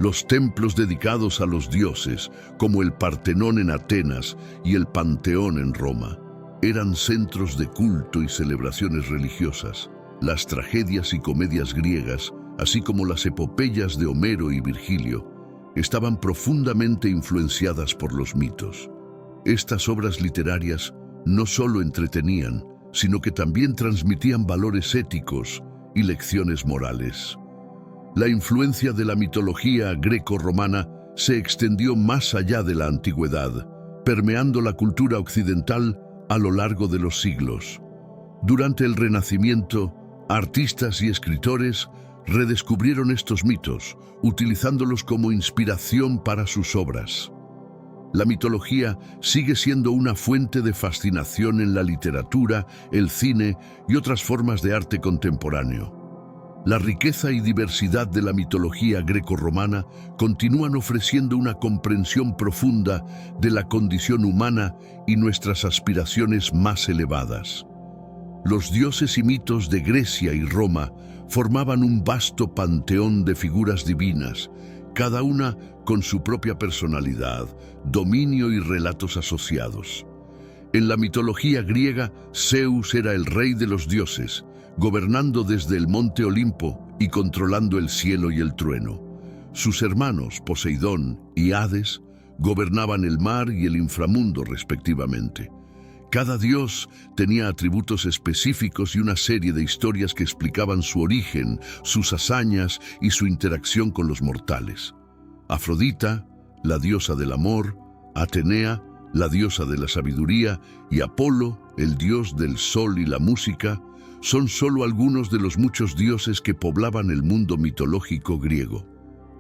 S1: Los templos dedicados a los dioses, como el Partenón en Atenas y el Panteón en Roma, eran centros de culto y celebraciones religiosas. Las tragedias y comedias griegas, así como las epopeyas de Homero y Virgilio, estaban profundamente influenciadas por los mitos. Estas obras literarias no solo entretenían, sino que también transmitían valores éticos y lecciones morales. La influencia de la mitología greco-romana se extendió más allá de la antigüedad, permeando la cultura occidental a lo largo de los siglos. Durante el Renacimiento, artistas y escritores redescubrieron estos mitos, utilizándolos como inspiración para sus obras. La mitología sigue siendo una fuente de fascinación en la literatura, el cine y otras formas de arte contemporáneo. La riqueza y diversidad de la mitología grecorromana continúan ofreciendo una comprensión profunda de la condición humana y nuestras aspiraciones más elevadas. Los dioses y mitos de Grecia y Roma formaban un vasto panteón de figuras divinas, cada una con su propia personalidad, dominio y relatos asociados. En la mitología griega, Zeus era el rey de los dioses, gobernando desde el monte Olimpo y controlando el cielo y el trueno. Sus hermanos, Poseidón y Hades, gobernaban el mar y el inframundo respectivamente. Cada dios tenía atributos específicos y una serie de historias que explicaban su origen, sus hazañas y su interacción con los mortales. Afrodita, la diosa del amor, Atenea, la diosa de la sabiduría, y Apolo, el dios del sol y la música, son solo algunos de los muchos dioses que poblaban el mundo mitológico griego.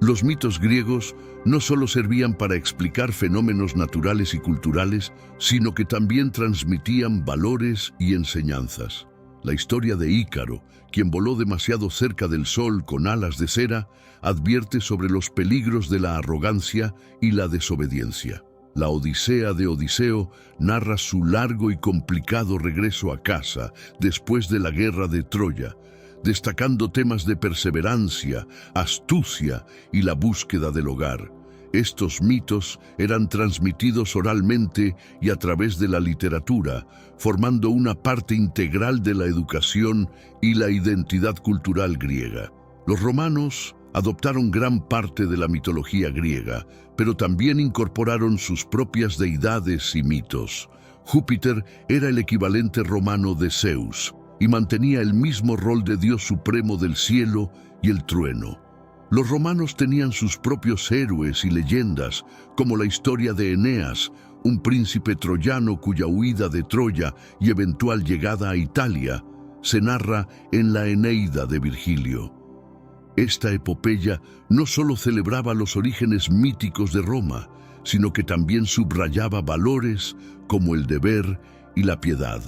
S1: Los mitos griegos no solo servían para explicar fenómenos naturales y culturales, sino que también transmitían valores y enseñanzas. La historia de Ícaro, quien voló demasiado cerca del sol con alas de cera, advierte sobre los peligros de la arrogancia y la desobediencia. La Odisea de Odiseo narra su largo y complicado regreso a casa después de la guerra de Troya, destacando temas de perseverancia, astucia y la búsqueda del hogar. Estos mitos eran transmitidos oralmente y a través de la literatura, formando una parte integral de la educación y la identidad cultural griega. Los romanos adoptaron gran parte de la mitología griega, pero también incorporaron sus propias deidades y mitos. Júpiter era el equivalente romano de Zeus y mantenía el mismo rol de dios supremo del cielo y el trueno. Los romanos tenían sus propios héroes y leyendas, como la historia de Eneas, un príncipe troyano cuya huida de Troya y eventual llegada a Italia se narra en la Eneida de Virgilio. Esta epopeya no solo celebraba los orígenes míticos de Roma, sino que también subrayaba valores como el deber y la piedad.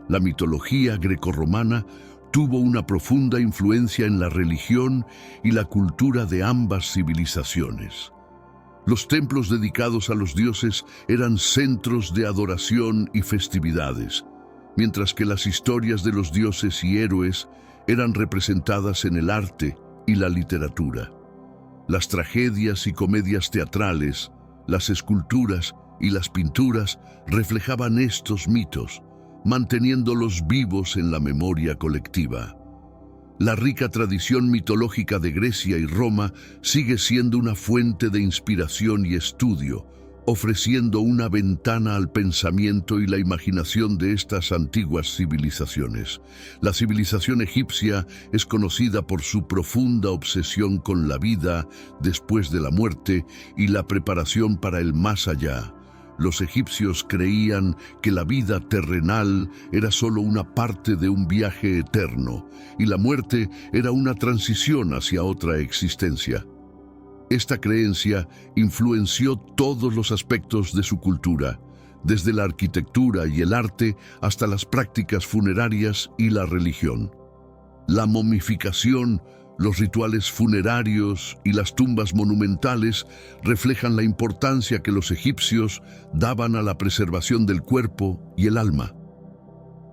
S1: La mitología grecorromana tuvo una profunda influencia en la religión y la cultura de ambas civilizaciones. Los templos dedicados a los dioses eran centros de adoración y festividades, mientras que las historias de los dioses y héroes eran representadas en el arte y la literatura. Las tragedias y comedias teatrales, las esculturas y las pinturas reflejaban estos mitos, manteniéndolos vivos en la memoria colectiva. La rica tradición mitológica de Grecia y Roma sigue siendo una fuente de inspiración y estudio, ofreciendo una ventana al pensamiento y la imaginación de estas antiguas civilizaciones. La civilización egipcia es conocida por su profunda obsesión con la vida después de la muerte y la preparación para el más allá, Los egipcios creían que la vida terrenal era solo una parte de un viaje eterno y la muerte era una transición hacia otra existencia. Esta creencia influenció todos los aspectos de su cultura, desde la arquitectura y el arte hasta las prácticas funerarias y la religión. La momificación, los rituales funerarios y las tumbas monumentales reflejan la importancia que los egipcios daban a la preservación del cuerpo y el alma.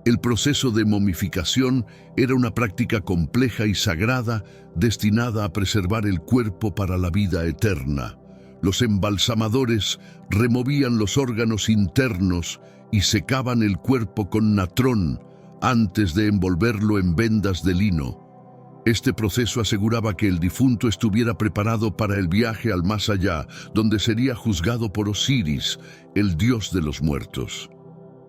S1: El proceso de momificación era una práctica compleja y sagrada destinada a preservar el cuerpo para la vida eterna. Los embalsamadores removían los órganos internos y secaban el cuerpo con natrón antes de envolverlo en vendas de lino. Este proceso aseguraba que el difunto estuviera preparado para el viaje al más allá, donde sería juzgado por Osiris, el dios de los muertos.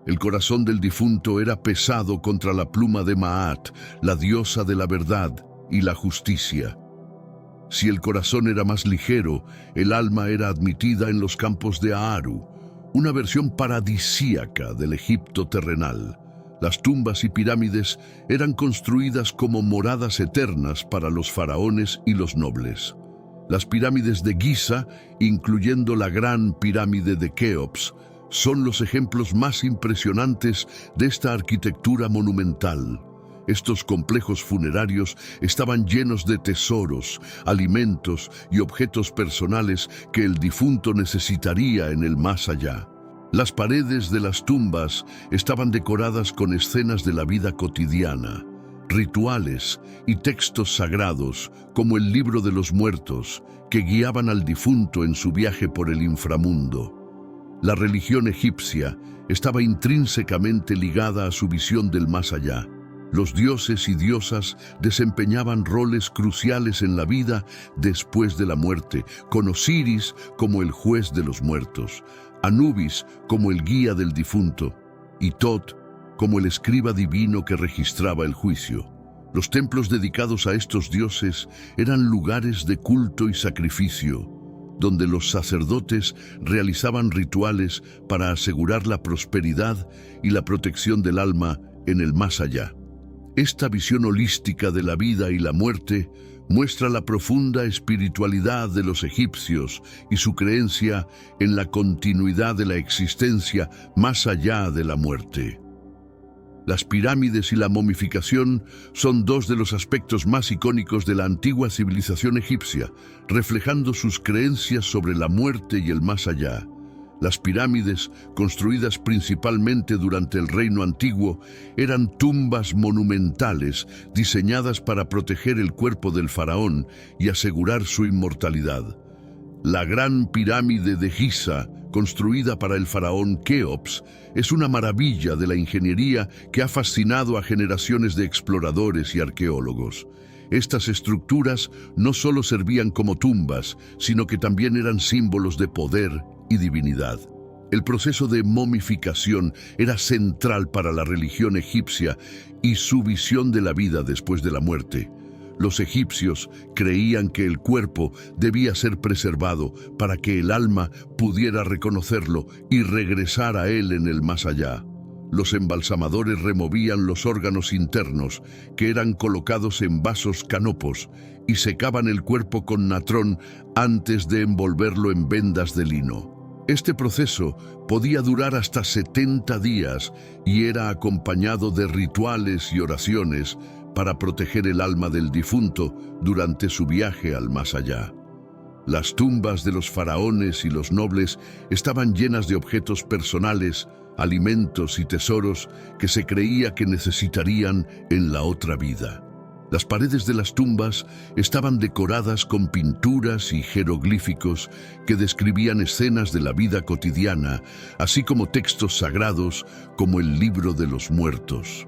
S1: El corazón del difunto era pesado contra la pluma de Maat, la diosa de la verdad y la justicia. Si el corazón era más ligero, el alma era admitida en los campos de Aaru, una versión paradisíaca del Egipto terrenal. Las tumbas y pirámides eran construidas como moradas eternas para los faraones y los nobles. Las pirámides de Giza, incluyendo la gran pirámide de Keops, son los ejemplos más impresionantes de esta arquitectura monumental. Estos complejos funerarios estaban llenos de tesoros, alimentos y objetos personales que el difunto necesitaría en el más allá. Las paredes de las tumbas estaban decoradas con escenas de la vida cotidiana, rituales y textos sagrados, como el libro de los muertos, que guiaban al difunto en su viaje por el inframundo. La religión egipcia estaba intrínsecamente ligada a su visión del más allá. Los dioses y diosas desempeñaban roles cruciales en la vida después de la muerte, con Osiris como el juez de los muertos, Anubis como el guía del difunto y Tot como el escriba divino que registraba el juicio. Los templos dedicados a estos dioses eran lugares de culto y sacrificio, donde los sacerdotes realizaban rituales para asegurar la prosperidad y la protección del alma en el más allá. Esta visión holística de la vida y la muerte muestra la profunda espiritualidad de los egipcios y su creencia en la continuidad de la existencia más allá de la muerte. Las pirámides y la momificación son dos de los aspectos más icónicos de la antigua civilización egipcia, reflejando sus creencias sobre la muerte y el más allá. Las pirámides, construidas principalmente durante el Reino Antiguo, eran tumbas monumentales diseñadas para proteger el cuerpo del faraón y asegurar su inmortalidad. La Gran Pirámide de Giza, construida para el faraón Keops, es una maravilla de la ingeniería que ha fascinado a generaciones de exploradores y arqueólogos. Estas estructuras no solo servían como tumbas, sino que también eran símbolos de poder y divinidad. El proceso de momificación era central para la religión egipcia y su visión de la vida después de la muerte. Los egipcios creían que el cuerpo debía ser preservado para que el alma pudiera reconocerlo y regresar a él en el más allá. Los embalsamadores removían los órganos internos, que eran colocados en vasos canopos, y secaban el cuerpo con natrón antes de envolverlo en vendas de lino. Este proceso podía durar hasta 70 días y era acompañado de rituales y oraciones para proteger el alma del difunto durante su viaje al más allá. Las tumbas de los faraones y los nobles estaban llenas de objetos personales, alimentos y tesoros que se creía que necesitarían en la otra vida. Las paredes de las tumbas estaban decoradas con pinturas y jeroglíficos que describían escenas de la vida cotidiana, así como textos sagrados como el libro de los muertos.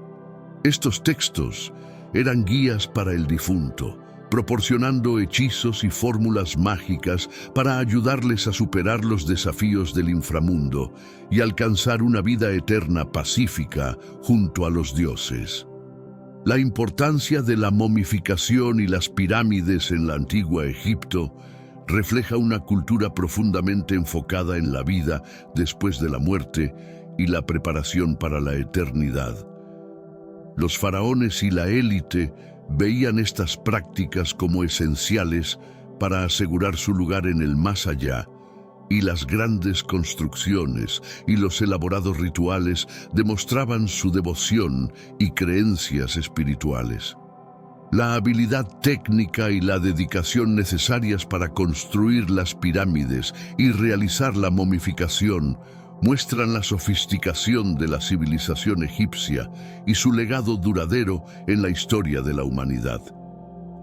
S1: Estos textos eran guías para el difunto, proporcionando hechizos y fórmulas mágicas para ayudarles a superar los desafíos del inframundo y alcanzar una vida eterna pacífica junto a los dioses. La importancia de la momificación y las pirámides en la antigua Egipto refleja una cultura profundamente enfocada en la vida después de la muerte y la preparación para la eternidad. Los faraones y la élite veían estas prácticas como esenciales para asegurar su lugar en el más allá, y las grandes construcciones y los elaborados rituales demostraban su devoción y creencias espirituales. La habilidad técnica y la dedicación necesarias para construir las pirámides y realizar la momificación muestran la sofisticación de la civilización egipcia y su legado duradero en la historia de la humanidad.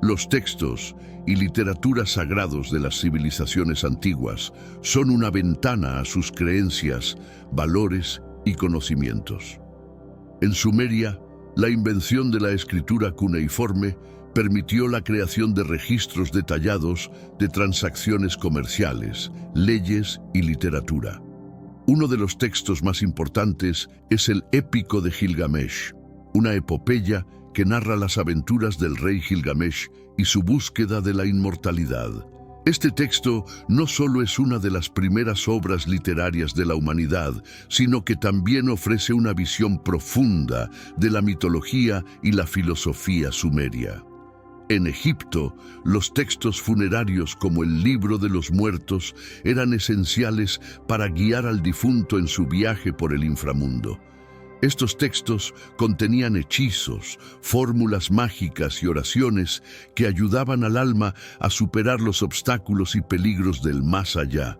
S1: Los textos y literatura sagrados de las civilizaciones antiguas son una ventana a sus creencias, valores y conocimientos. En Sumeria, la invención de la escritura cuneiforme permitió la creación de registros detallados de transacciones comerciales, leyes y literatura. Uno de los textos más importantes es el Épico de Gilgamesh, una epopeya que narra las aventuras del rey Gilgamesh y su búsqueda de la inmortalidad. Este texto no solo es una de las primeras obras literarias de la humanidad, sino que también ofrece una visión profunda de la mitología y la filosofía sumeria. En Egipto, los textos funerarios como el Libro de los Muertos eran esenciales para guiar al difunto en su viaje por el inframundo. Estos textos contenían hechizos, fórmulas mágicas y oraciones que ayudaban al alma a superar los obstáculos y peligros del más allá.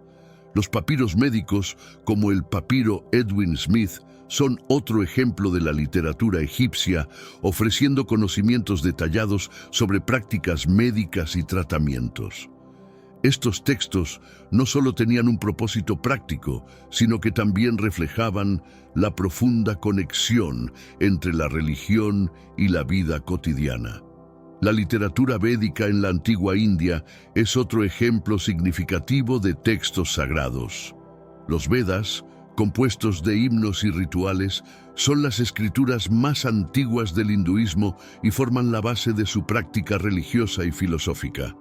S1: Los papiros médicos, como el papiro Edwin Smith, son otro ejemplo de la literatura egipcia, ofreciendo conocimientos detallados sobre prácticas médicas y tratamientos. Estos textos no solo tenían un propósito práctico, sino que también reflejaban la profunda conexión entre la religión y la vida cotidiana. La literatura védica en la antigua India es otro ejemplo significativo de textos sagrados. Los Vedas, compuestos de himnos y rituales, son las escrituras más antiguas del hinduismo y forman la base de su práctica religiosa y filosófica.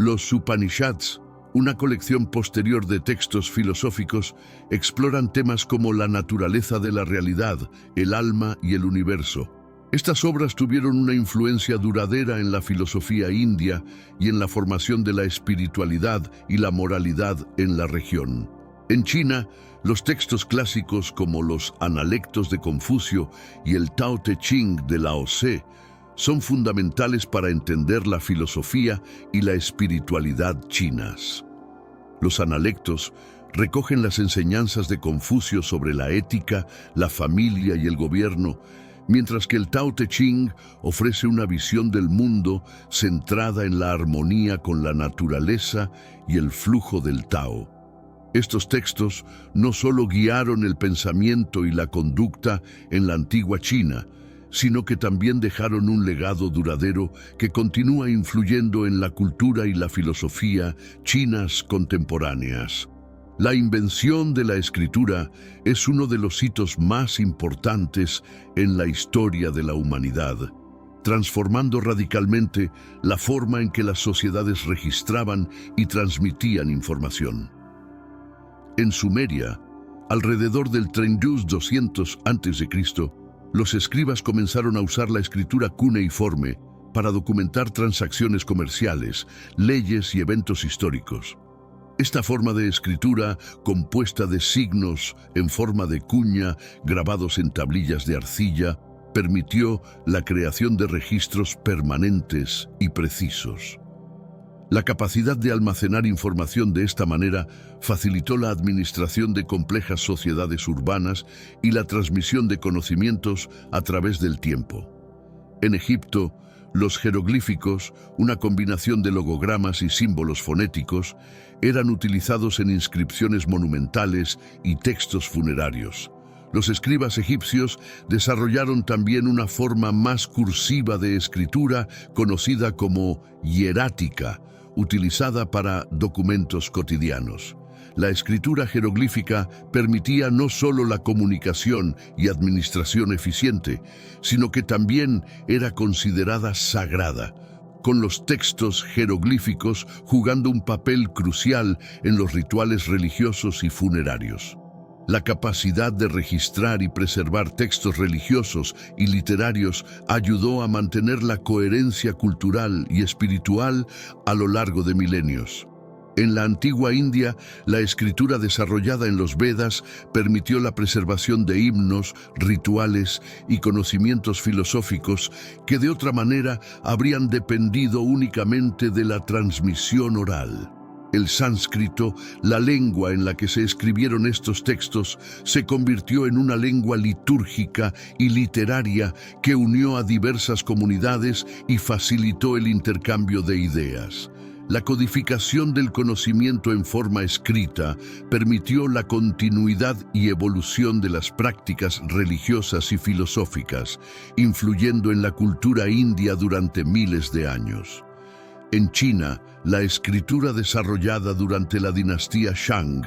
S1: Los Upanishads, una colección posterior de textos filosóficos, exploran temas como la naturaleza de la realidad, el alma y el universo. Estas obras tuvieron una influencia duradera en la filosofía india y en la formación de la espiritualidad y la moralidad en la región. En China, los textos clásicos como los Analectos de Confucio y el Tao Te Ching de Lao Tse son fundamentales para entender la filosofía y la espiritualidad chinas. Los Analectos recogen las enseñanzas de Confucio sobre la ética, la familia y el gobierno, mientras que el Tao Te Ching ofrece una visión del mundo centrada en la armonía con la naturaleza y el flujo del Tao. Estos textos no solo guiaron el pensamiento y la conducta en la antigua China, sino que también dejaron un legado duradero que continúa influyendo en la cultura y la filosofía chinas contemporáneas. La invención de la escritura es uno de los hitos más importantes en la historia de la humanidad, transformando radicalmente la forma en que las sociedades registraban y transmitían información. En Sumeria, alrededor del 3200 a.C., los escribas comenzaron a usar la escritura cuneiforme para documentar transacciones comerciales, leyes y eventos históricos. Esta forma de escritura, compuesta de signos en forma de cuña grabados en tablillas de arcilla, permitió la creación de registros permanentes y precisos. La capacidad de almacenar información de esta manera facilitó la administración de complejas sociedades urbanas y la transmisión de conocimientos a través del tiempo. En Egipto, los jeroglíficos, una combinación de logogramas y símbolos fonéticos, eran utilizados en inscripciones monumentales y textos funerarios. Los escribas egipcios desarrollaron también una forma más cursiva de escritura conocida como hierática, utilizada para documentos cotidianos. La escritura jeroglífica permitía no solo la comunicación y administración eficiente, sino que también era considerada sagrada, con los textos jeroglíficos jugando un papel crucial en los rituales religiosos y funerarios. La capacidad de registrar y preservar textos religiosos y literarios ayudó a mantener la coherencia cultural y espiritual a lo largo de milenios. En la antigua India, la escritura desarrollada en los Vedas permitió la preservación de himnos, rituales y conocimientos filosóficos que de otra manera habrían dependido únicamente de la transmisión oral. El sánscrito, la lengua en la que se escribieron estos textos, se convirtió en una lengua litúrgica y literaria que unió a diversas comunidades y facilitó el intercambio de ideas. La codificación del conocimiento en forma escrita permitió la continuidad y evolución de las prácticas religiosas y filosóficas, influyendo en la cultura india durante miles de años. En China, la escritura desarrollada durante la dinastía Shang,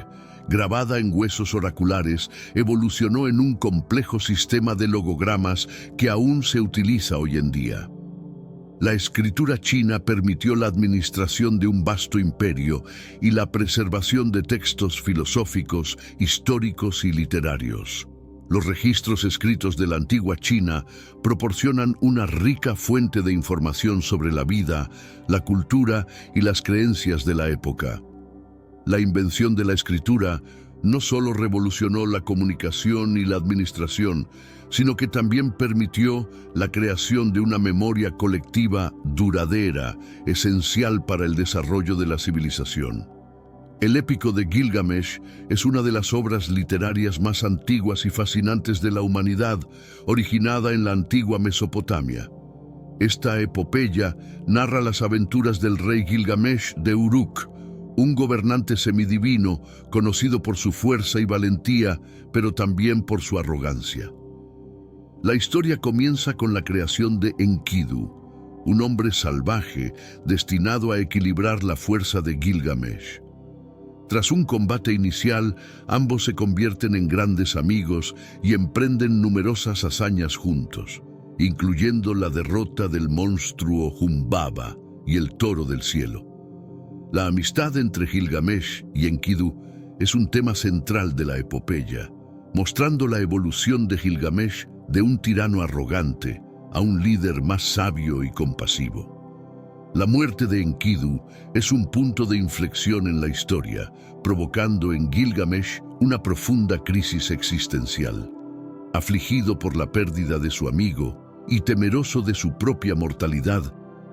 S1: grabada en huesos oraculares, evolucionó en un complejo sistema de logogramas que aún se utiliza hoy en día. La escritura china permitió la administración de un vasto imperio y la preservación de textos filosóficos, históricos y literarios. Los registros escritos de la antigua China proporcionan una rica fuente de información sobre la vida, la cultura y las creencias de la época. La invención de la escritura no solo revolucionó la comunicación y la administración, sino que también permitió la creación de una memoria colectiva duradera, esencial para el desarrollo de la civilización. El épico de Gilgamesh es una de las obras literarias más antiguas y fascinantes de la humanidad, originada en la antigua Mesopotamia. Esta epopeya narra las aventuras del rey Gilgamesh de Uruk, un gobernante semidivino conocido por su fuerza y valentía, pero también por su arrogancia. La historia comienza con la creación de Enkidu, un hombre salvaje destinado a equilibrar la fuerza de Gilgamesh. Tras un combate inicial, ambos se convierten en grandes amigos y emprenden numerosas hazañas juntos, incluyendo la derrota del monstruo Humbaba y el toro del cielo. La amistad entre Gilgamesh y Enkidu es un tema central de la epopeya, mostrando la evolución de Gilgamesh de un tirano arrogante a un líder más sabio y compasivo. La muerte de Enkidu es un punto de inflexión en la historia, provocando en Gilgamesh una profunda crisis existencial. Afligido por la pérdida de su amigo y temeroso de su propia mortalidad,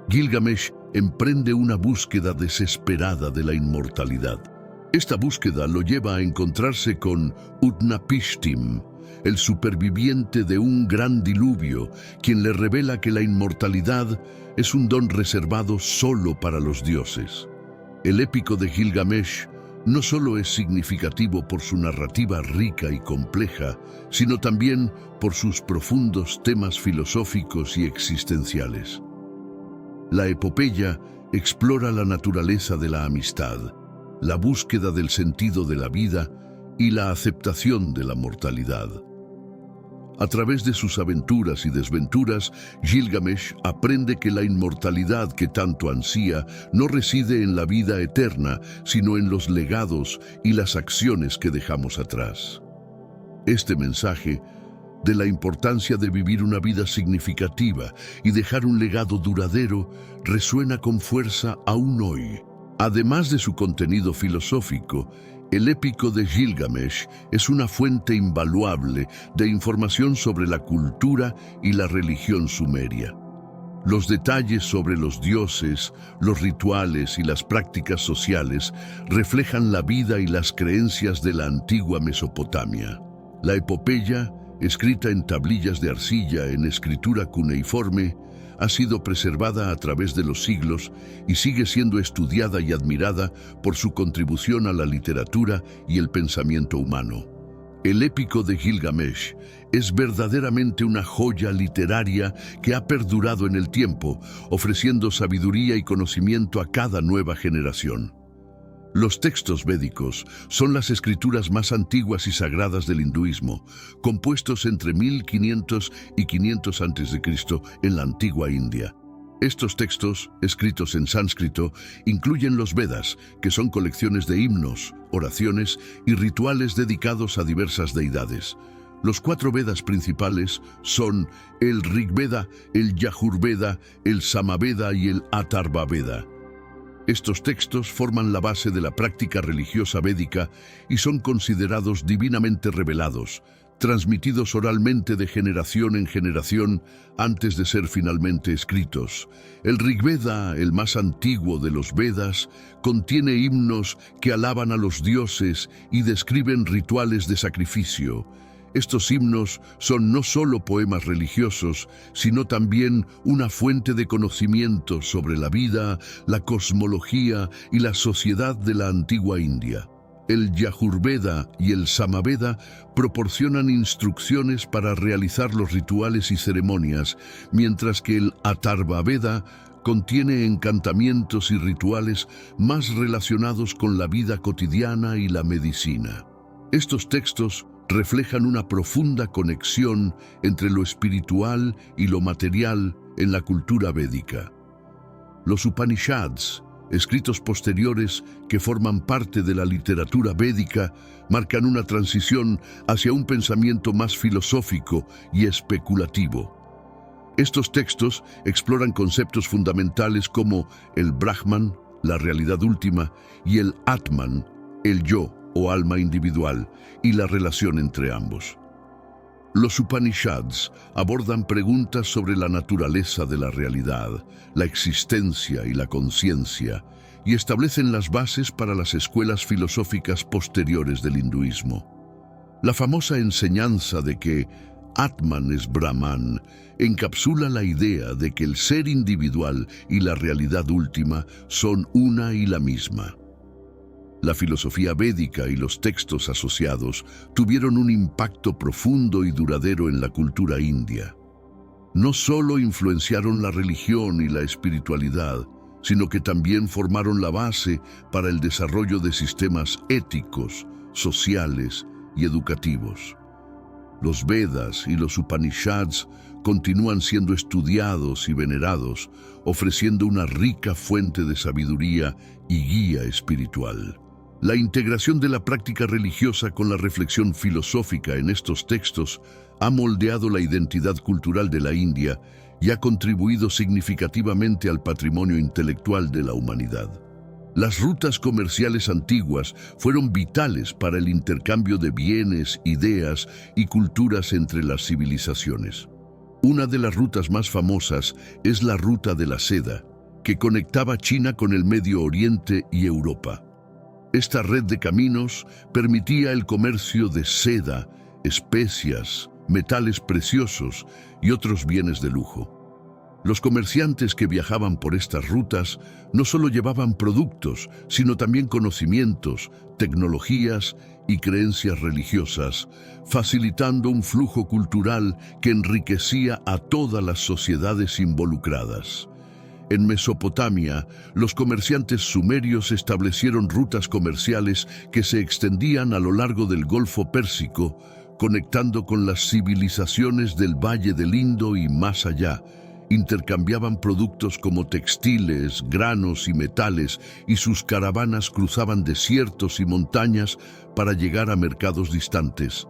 S1: Gilgamesh emprende una búsqueda desesperada de la inmortalidad. Esta búsqueda lo lleva a encontrarse con Utnapishtim, el superviviente de un gran diluvio, quien le revela que la inmortalidad es un don reservado solo para los dioses. El épico de Gilgamesh no solo es significativo por su narrativa rica y compleja, sino también por sus profundos temas filosóficos y existenciales. La epopeya explora la naturaleza de la amistad, la búsqueda del sentido de la vida y la aceptación de la mortalidad. A través de sus aventuras y desventuras, Gilgamesh aprende que la inmortalidad que tanto ansía no reside en la vida eterna, sino en los legados y las acciones que dejamos atrás. Este mensaje de la importancia de vivir una vida significativa y dejar un legado duradero resuena con fuerza aún hoy. Además de su contenido filosófico, el épico de Gilgamesh es una fuente invaluable de información sobre la cultura y la religión sumeria. Los detalles sobre los dioses, los rituales y las prácticas sociales reflejan la vida y las creencias de la antigua Mesopotamia. La epopeya, escrita en tablillas de arcilla en escritura cuneiforme, ha sido preservada a través de los siglos y sigue siendo estudiada y admirada por su contribución a la literatura y el pensamiento humano. El épico de Gilgamesh es verdaderamente una joya literaria que ha perdurado en el tiempo, ofreciendo sabiduría y conocimiento a cada nueva generación. Los textos védicos son las escrituras más antiguas y sagradas del hinduismo, compuestos entre 1500 y 500 a.C. en la antigua India. Estos textos, escritos en sánscrito, incluyen los Vedas, que son colecciones de himnos, oraciones y rituales dedicados a diversas deidades. Los 4 Vedas principales son el Rigveda, el Yajurveda, el Samaveda y el Atharvaveda. Estos textos forman la base de la práctica religiosa védica y son considerados divinamente revelados, transmitidos oralmente de generación en generación antes de ser finalmente escritos. El Rigveda, el más antiguo de los Vedas, contiene himnos que alaban a los dioses y describen rituales de sacrificio. Estos himnos son no solo poemas religiosos, sino también una fuente de conocimiento sobre la vida, la cosmología y la sociedad de la antigua India. El Yajurveda y el Samaveda proporcionan instrucciones para realizar los rituales y ceremonias, mientras que el Atharvaveda contiene encantamientos y rituales más relacionados con la vida cotidiana y la medicina. Estos textos reflejan una profunda conexión entre lo espiritual y lo material en la cultura védica. Los Upanishads, escritos posteriores que forman parte de la literatura védica, marcan una transición hacia un pensamiento más filosófico y especulativo. Estos textos exploran conceptos fundamentales como el Brahman, la realidad última, y el Atman, el yo o alma individual, y la relación entre ambos. Los Upanishads abordan preguntas sobre la naturaleza de la realidad, la existencia y la conciencia, y establecen las bases para las escuelas filosóficas posteriores del hinduismo. La famosa enseñanza de que Atman es Brahman encapsula la idea de que el ser individual y la realidad última son una y la misma. La filosofía védica y los textos asociados tuvieron un impacto profundo y duradero en la cultura india. No solo influenciaron la religión y la espiritualidad, sino que también formaron la base para el desarrollo de sistemas éticos, sociales y educativos. Los Vedas y los Upanishads continúan siendo estudiados y venerados, ofreciendo una rica fuente de sabiduría y guía espiritual. La integración de la práctica religiosa con la reflexión filosófica en estos textos ha moldeado la identidad cultural de la India y ha contribuido significativamente al patrimonio intelectual de la humanidad. Las rutas comerciales antiguas fueron vitales para el intercambio de bienes, ideas y culturas entre las civilizaciones. Una de las rutas más famosas es la Ruta de la Seda, que conectaba China con el Medio Oriente y Europa. Esta red de caminos permitía el comercio de seda, especias, metales preciosos y otros bienes de lujo. Los comerciantes que viajaban por estas rutas no solo llevaban productos, sino también conocimientos, tecnologías y creencias religiosas, facilitando un flujo cultural que enriquecía a todas las sociedades involucradas. En Mesopotamia, los comerciantes sumerios establecieron rutas comerciales que se extendían a lo largo del Golfo Pérsico, conectando con las civilizaciones del Valle del Indo y más allá. Intercambiaban productos como textiles, granos y metales, y sus caravanas cruzaban desiertos y montañas para llegar a mercados distantes.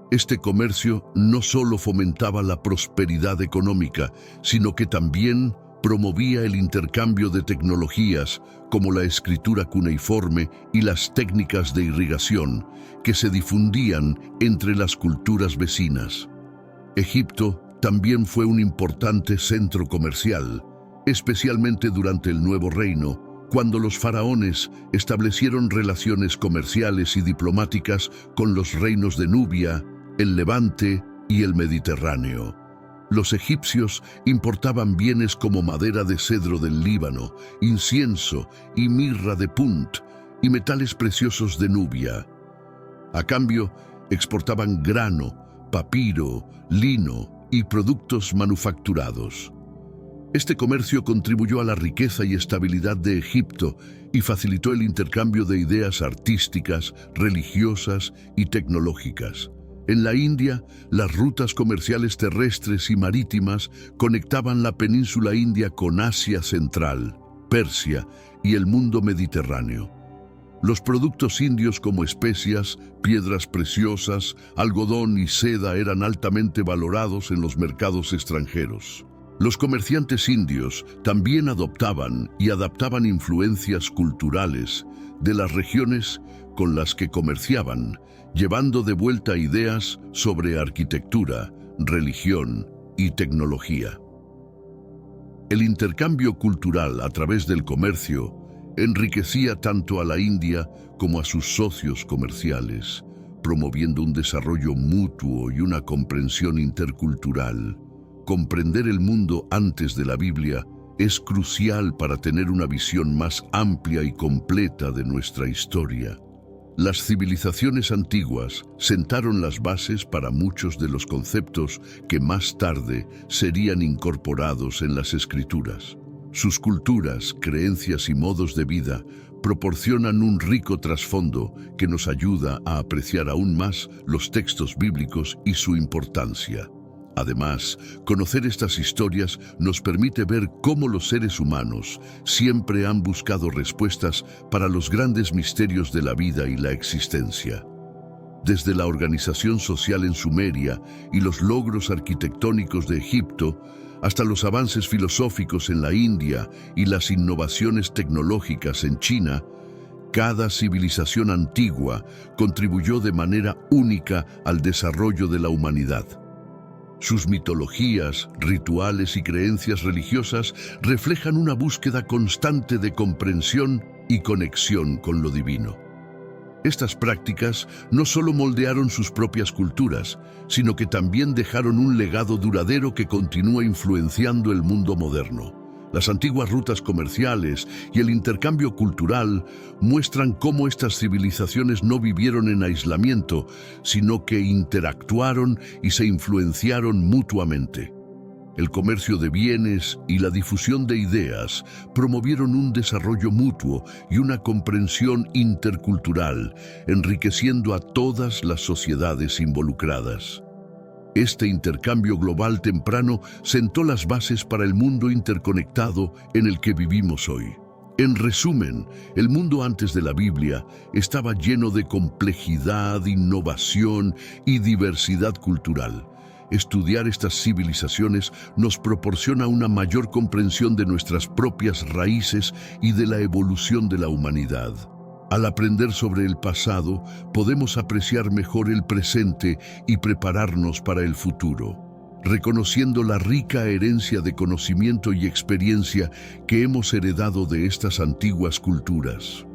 S1: Este comercio no solo fomentaba la prosperidad económica, sino que también promovía el intercambio de tecnologías como la escritura cuneiforme y las técnicas de irrigación que se difundían entre las culturas vecinas. Egipto también fue un importante centro comercial, especialmente durante el Nuevo Reino, cuando los faraones establecieron relaciones comerciales y diplomáticas con los reinos de Nubia, el Levante y el Mediterráneo. Los egipcios importaban bienes como madera de cedro del Líbano, incienso y mirra de Punt, y metales preciosos de Nubia. A cambio, exportaban grano, papiro, lino y productos manufacturados. Este comercio contribuyó a la riqueza y estabilidad de Egipto y facilitó el intercambio de ideas artísticas, religiosas y tecnológicas. En la India, las rutas comerciales terrestres y marítimas conectaban la península india con Asia Central, Persia y el mundo mediterráneo. Los productos indios como especias, piedras preciosas, algodón y seda eran altamente valorados en los mercados extranjeros. Los comerciantes indios también adoptaban y adaptaban influencias culturales de las regiones con las que comerciaban, llevando de vuelta ideas sobre arquitectura, religión y tecnología. El intercambio cultural a través del comercio enriquecía tanto a la India como a sus socios comerciales, promoviendo un desarrollo mutuo y una comprensión intercultural. Comprender el mundo antes de la Biblia es crucial para tener una visión más amplia y completa de nuestra historia. Las civilizaciones antiguas sentaron las bases para muchos de los conceptos que más tarde serían incorporados en las Escrituras. Sus culturas, creencias y modos de vida proporcionan un rico trasfondo que nos ayuda a apreciar aún más los textos bíblicos y su importancia. Además, conocer estas historias nos permite ver cómo los seres humanos siempre han buscado respuestas para los grandes misterios de la vida y la existencia. Desde la organización social en Sumeria y los logros arquitectónicos de Egipto, hasta los avances filosóficos en la India y las innovaciones tecnológicas en China, cada civilización antigua contribuyó de manera única al desarrollo de la humanidad. Sus mitologías, rituales y creencias religiosas reflejan una búsqueda constante de comprensión y conexión con lo divino. Estas prácticas no solo moldearon sus propias culturas, sino que también dejaron un legado duradero que continúa influenciando el mundo moderno. Las antiguas rutas comerciales y el intercambio cultural muestran cómo estas civilizaciones no vivieron en aislamiento, sino que interactuaron y se influenciaron mutuamente. El comercio de bienes y la difusión de ideas promovieron un desarrollo mutuo y una comprensión intercultural, enriqueciendo a todas las sociedades involucradas. Este intercambio global temprano sentó las bases para el mundo interconectado en el que vivimos hoy. En resumen, el mundo antes de la Biblia estaba lleno de complejidad, innovación y diversidad cultural. Estudiar estas civilizaciones nos proporciona una mayor comprensión de nuestras propias raíces y de la evolución de la humanidad. Al aprender sobre el pasado, podemos apreciar mejor el presente y prepararnos para el futuro, reconociendo la rica herencia de conocimiento y experiencia que hemos heredado de estas antiguas culturas.